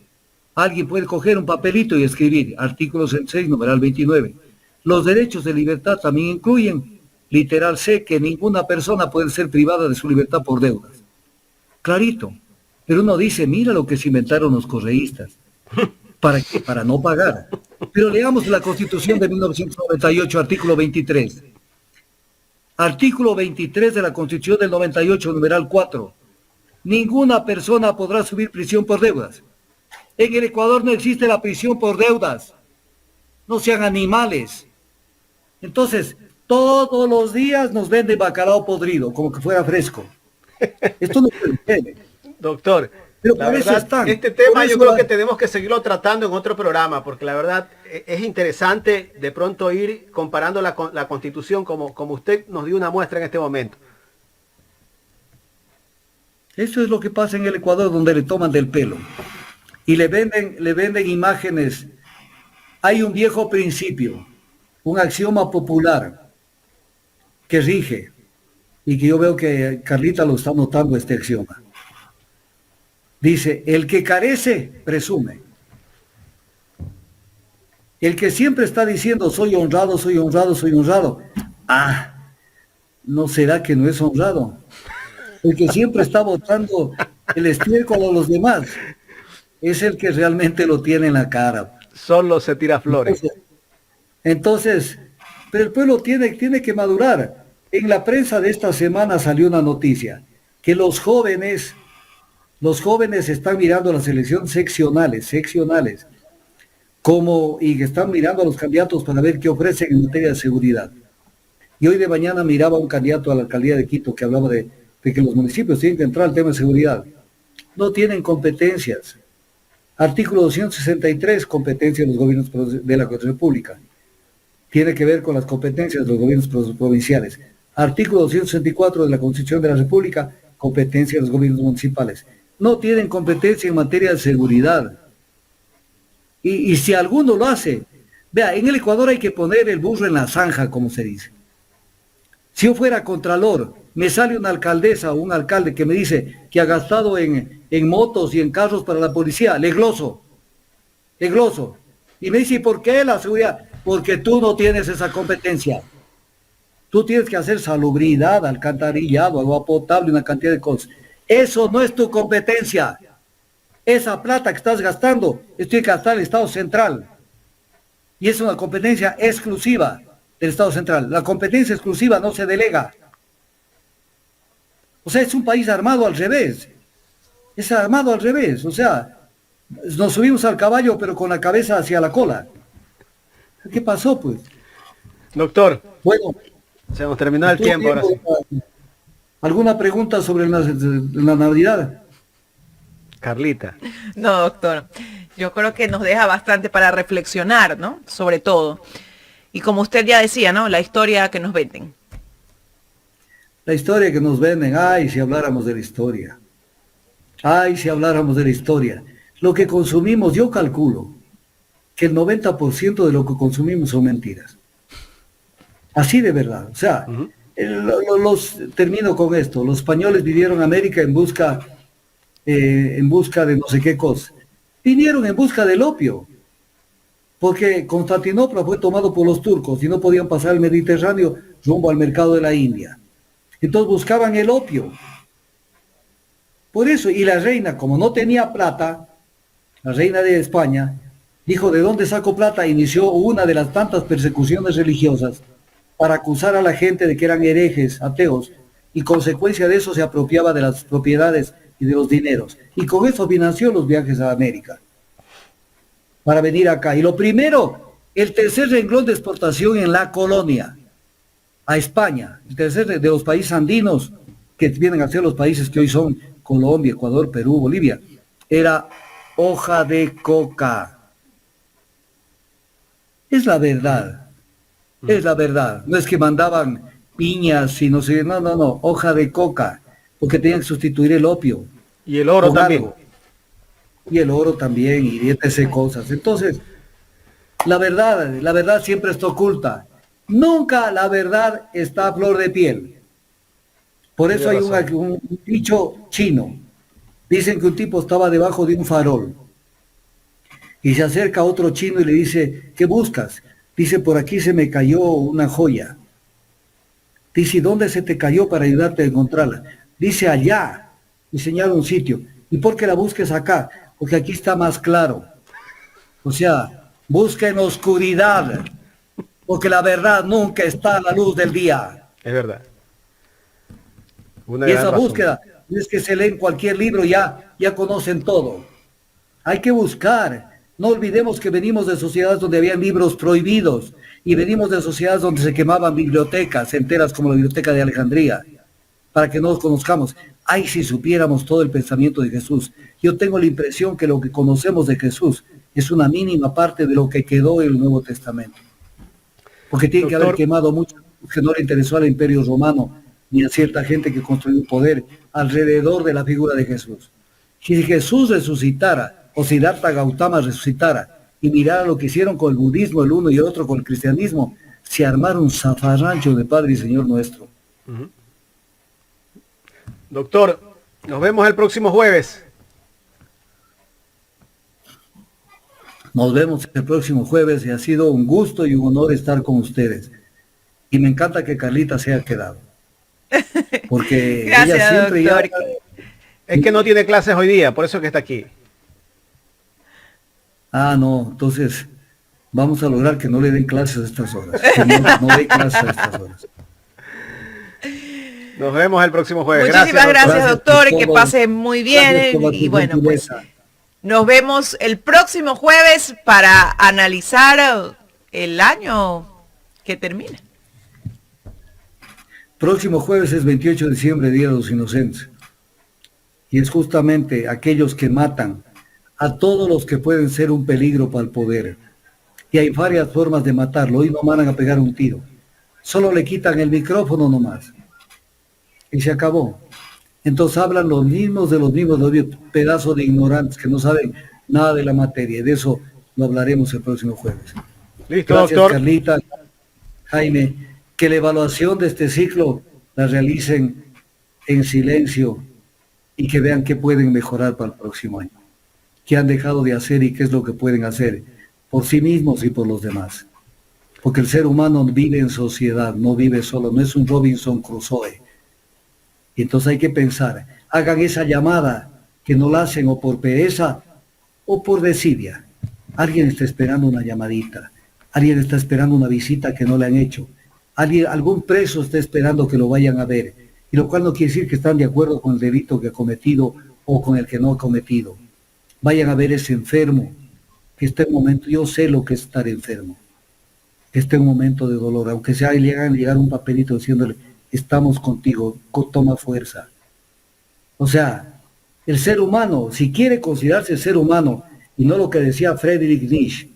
Alguien puede coger un papelito y escribir, artículo 66, numeral 29. Los derechos de libertad también incluyen, literal C, que ninguna persona puede ser privada de su libertad por deudas. Clarito. Pero uno dice, mira lo que se inventaron los correístas. ¿Para qué? Para no pagar. Pero leamos la Constitución de 1998, artículo 23. Artículo 23 de la Constitución del 98, numeral 4. Ninguna persona podrá subir prisión por deudas. En el Ecuador no existe la prisión por deudas. No sean animales. Entonces, todos los días nos venden bacalao podrido, como que fuera fresco. Esto no puede ser. Doctor, Pero la por eso verdad, están. este tema Por yo eso creo que tenemos que seguirlo tratando en otro programa, porque la verdad es interesante de pronto ir comparando la Constitución como usted nos dio una muestra en este momento. Eso es lo que pasa en el Ecuador, donde le toman del pelo. Y le venden imágenes. Hay un viejo principio, un axioma popular que rige, y que yo veo que Carlita lo está notando, este axioma. Dice, el que carece, presume. El que siempre está diciendo, soy honrado, soy honrado, soy honrado. Ah, ¿no será que no es honrado? El que siempre está botando el estiércol a los demás es el que realmente lo tiene en la cara. Solo se tira flores. Entonces, pero el pueblo tiene que madurar. En la prensa de esta semana salió una noticia, que los jóvenes están mirando las elecciones seccionales, y que están mirando a los candidatos para ver qué ofrecen en materia de seguridad. Y hoy de mañana miraba a un candidato a la alcaldía de Quito que hablaba de que los municipios tienen que entrar al tema de seguridad. No tienen competencias. Artículo 263, competencia de los gobiernos de la República. Tiene que ver con las competencias de los gobiernos provinciales. Artículo 264 de la Constitución de la República, competencia de los gobiernos municipales. No tienen competencia en materia de seguridad. Y si alguno lo hace, vea, en el Ecuador hay que poner el burro en la zanja, como se dice. Si yo fuera contralor, me sale una alcaldesa o un alcalde que me dice que ha gastado en motos y en carros para la policía, le gloso. Y me dice, ¿y por qué la seguridad? Porque tú no tienes esa competencia. Tú tienes que hacer salubridad, alcantarillado, agua potable, una cantidad de cosas. Eso no es tu competencia. Esa plata que estás gastando, tiene que gastar el Estado central. Y es una competencia exclusiva del Estado central. La competencia exclusiva no se delega. O sea, es un país armado al revés. Es armado al revés. O sea, nos subimos al caballo, pero con la cabeza hacia la cola. ¿Qué pasó, pues? Doctor, bueno, se nos terminó el tiempo ahora sí. ¿Alguna pregunta sobre la Navidad? Carlita. No, doctor. Yo creo que nos deja bastante para reflexionar, ¿no? Sobre todo. Y como usted ya decía, ¿no? La historia que nos venden. La historia que nos venden. Ay, si habláramos de la historia. Ay, si habláramos de la historia. Lo que consumimos, yo calculo que el 90% de lo que consumimos son mentiras. Así de verdad. O sea, termino con esto. Los españoles vinieron a América en busca de no sé qué cosa. Vinieron en busca del opio, porque Constantinopla fue tomado por los turcos y no podían pasar el Mediterráneo rumbo al mercado de la India. Entonces buscaban el opio. Por eso, y la reina, como no tenía plata, la reina de España, dijo, ¿de dónde saco plata? Inició una de las tantas persecuciones religiosas para acusar a la gente de que eran herejes, ateos, y consecuencia de eso se apropiaba de las propiedades y de los dineros. Y con eso financió los viajes a América, para venir acá. Y lo primero, el tercer renglón de exportación en la colonia, a España, el tercer de los países andinos, que vienen a ser los países que hoy son Colombia, Ecuador, Perú, Bolivia, era hoja de coca. Es la verdad, es la verdad. No es que mandaban piñas y no sé, no, hoja de coca, porque tenían que sustituir el opio. Y el oro también. Y el oro también, y etc. cosas. Entonces, la verdad siempre está oculta. Nunca la verdad está a flor de piel. Por eso hay un dicho chino. Dicen que un tipo estaba debajo de un farol y se acerca a otro chino y le dice, ¿qué buscas? Dice, por aquí se me cayó una joya. Dice, ¿dónde se te cayó para ayudarte a encontrarla? Dice, allá, y señala un sitio. ¿Y por qué la busques acá? Porque aquí está más claro. O sea, busca en oscuridad, porque la verdad nunca está a la luz del día. Es verdad. Y esa búsqueda, no es que se lee en cualquier libro, ya conocen todo. Hay que buscar. No olvidemos que venimos de sociedades donde habían libros prohibidos y venimos de sociedades donde se quemaban bibliotecas enteras como la Biblioteca de Alejandría, para que no los conozcamos. Ay, si supiéramos todo el pensamiento de Jesús. Yo tengo la impresión que lo que conocemos de Jesús es una mínima parte de lo que quedó en el Nuevo Testamento. Porque tiene que haber quemado mucho que no le interesó al Imperio Romano ni a cierta gente que construyó poder alrededor de la figura de Jesús. Si Jesús resucitara, o Siddhartha Gautama resucitara, y mirara lo que hicieron con el budismo, el uno y el otro con el cristianismo, se armaron un zafarrancho de Padre y Señor nuestro. Doctor, nos vemos el próximo jueves. Nos vemos el próximo jueves y ha sido un gusto y un honor estar con ustedes. Y me encanta que Carlita se haya quedado. Porque gracias, ella siempre doctor. Es que no tiene clases hoy día, por eso que está aquí. Ah, no, entonces vamos a lograr que no le den clases a estas horas. Que no dé clases a estas horas. Nos vemos el próximo jueves. Muchísimas gracias, doctor, por que todo. pase muy bien. Y bueno, pues nos vemos el próximo jueves para analizar el año que termina. Próximo jueves es 28 de diciembre, Día de los Inocentes. Y es justamente aquellos que matan a todos los que pueden ser un peligro para el poder. Y hay varias formas de matarlo. Hoy no van a pegar un tiro. Solo le quitan el micrófono nomás. Y se acabó. Entonces hablan los mismos, pedazos de ignorantes que no saben nada de la materia. Y de eso lo hablaremos el próximo jueves. Listo, Gracias, doctor. Carlita, Jaime. Que la evaluación de este ciclo la realicen en silencio y que vean qué pueden mejorar para el próximo año. Qué han dejado de hacer y qué es lo que pueden hacer por sí mismos y por los demás. Porque el ser humano vive en sociedad, no vive solo, no es un Robinson Crusoe. Y entonces hay que pensar, hagan esa llamada, que no la hacen o por pereza o por desidia. Alguien está esperando una llamadita, alguien está esperando una visita que no le han hecho, algún preso está esperando que lo vayan a ver, y lo cual no quiere decir que están de acuerdo con el delito que ha cometido o con el que no ha cometido. Vayan a ver ese enfermo, que está en un momento, yo sé lo que es estar enfermo, que está en un momento de dolor, aunque sea llegar un papelito diciéndole, estamos contigo, toma fuerza. O sea, el ser humano, si quiere considerarse ser humano, y no lo que decía Friedrich Nietzsche,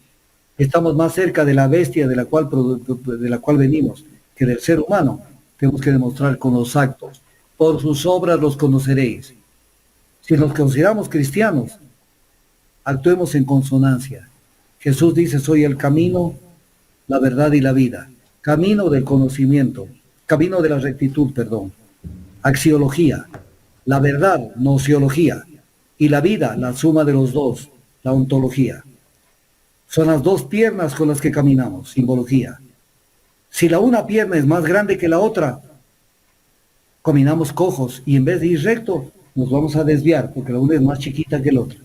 estamos más cerca de la bestia de la cual venimos, que del ser humano, tenemos que demostrar con los actos. Por sus obras los conoceréis. Si nos consideramos cristianos, actuemos en consonancia. Jesús dice, soy el camino, la verdad y la vida. Camino del conocimiento, camino de la rectitud, perdón. Axiología, la verdad, nociología. Y la vida, la suma de los dos, la ontología. Son las dos piernas con las que caminamos, simbología. Si la una pierna es más grande que la otra, caminamos cojos y en vez de ir recto, nos vamos a desviar porque la una es más chiquita que la otra.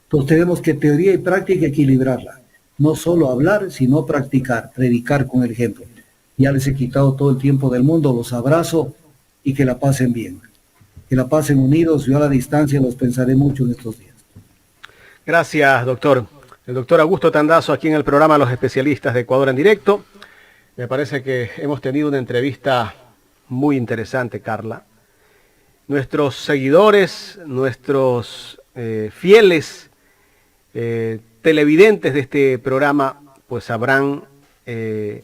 Entonces tenemos que teoría y práctica equilibrarla. No solo hablar, sino practicar, predicar con el ejemplo. Ya les he quitado todo el tiempo del mundo, los abrazo y que la pasen bien. Que la pasen unidos, yo a la distancia los pensaré mucho en estos días. Gracias, doctor. El doctor Augusto Tandazo aquí en el programa Los Especialistas de Ecuador en Directo. Me parece que hemos tenido una entrevista muy interesante, Carla. Nuestros seguidores, nuestros fieles televidentes de este programa, pues sabrán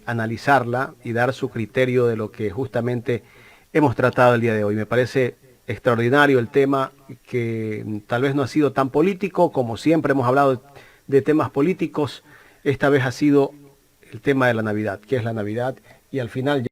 analizarla y dar su criterio de lo que justamente hemos tratado el día de hoy. Me parece extraordinario el tema, que tal vez no ha sido tan político, como siempre hemos hablado de temas políticos. Esta vez ha sido el tema de la Navidad, qué es la Navidad, y al final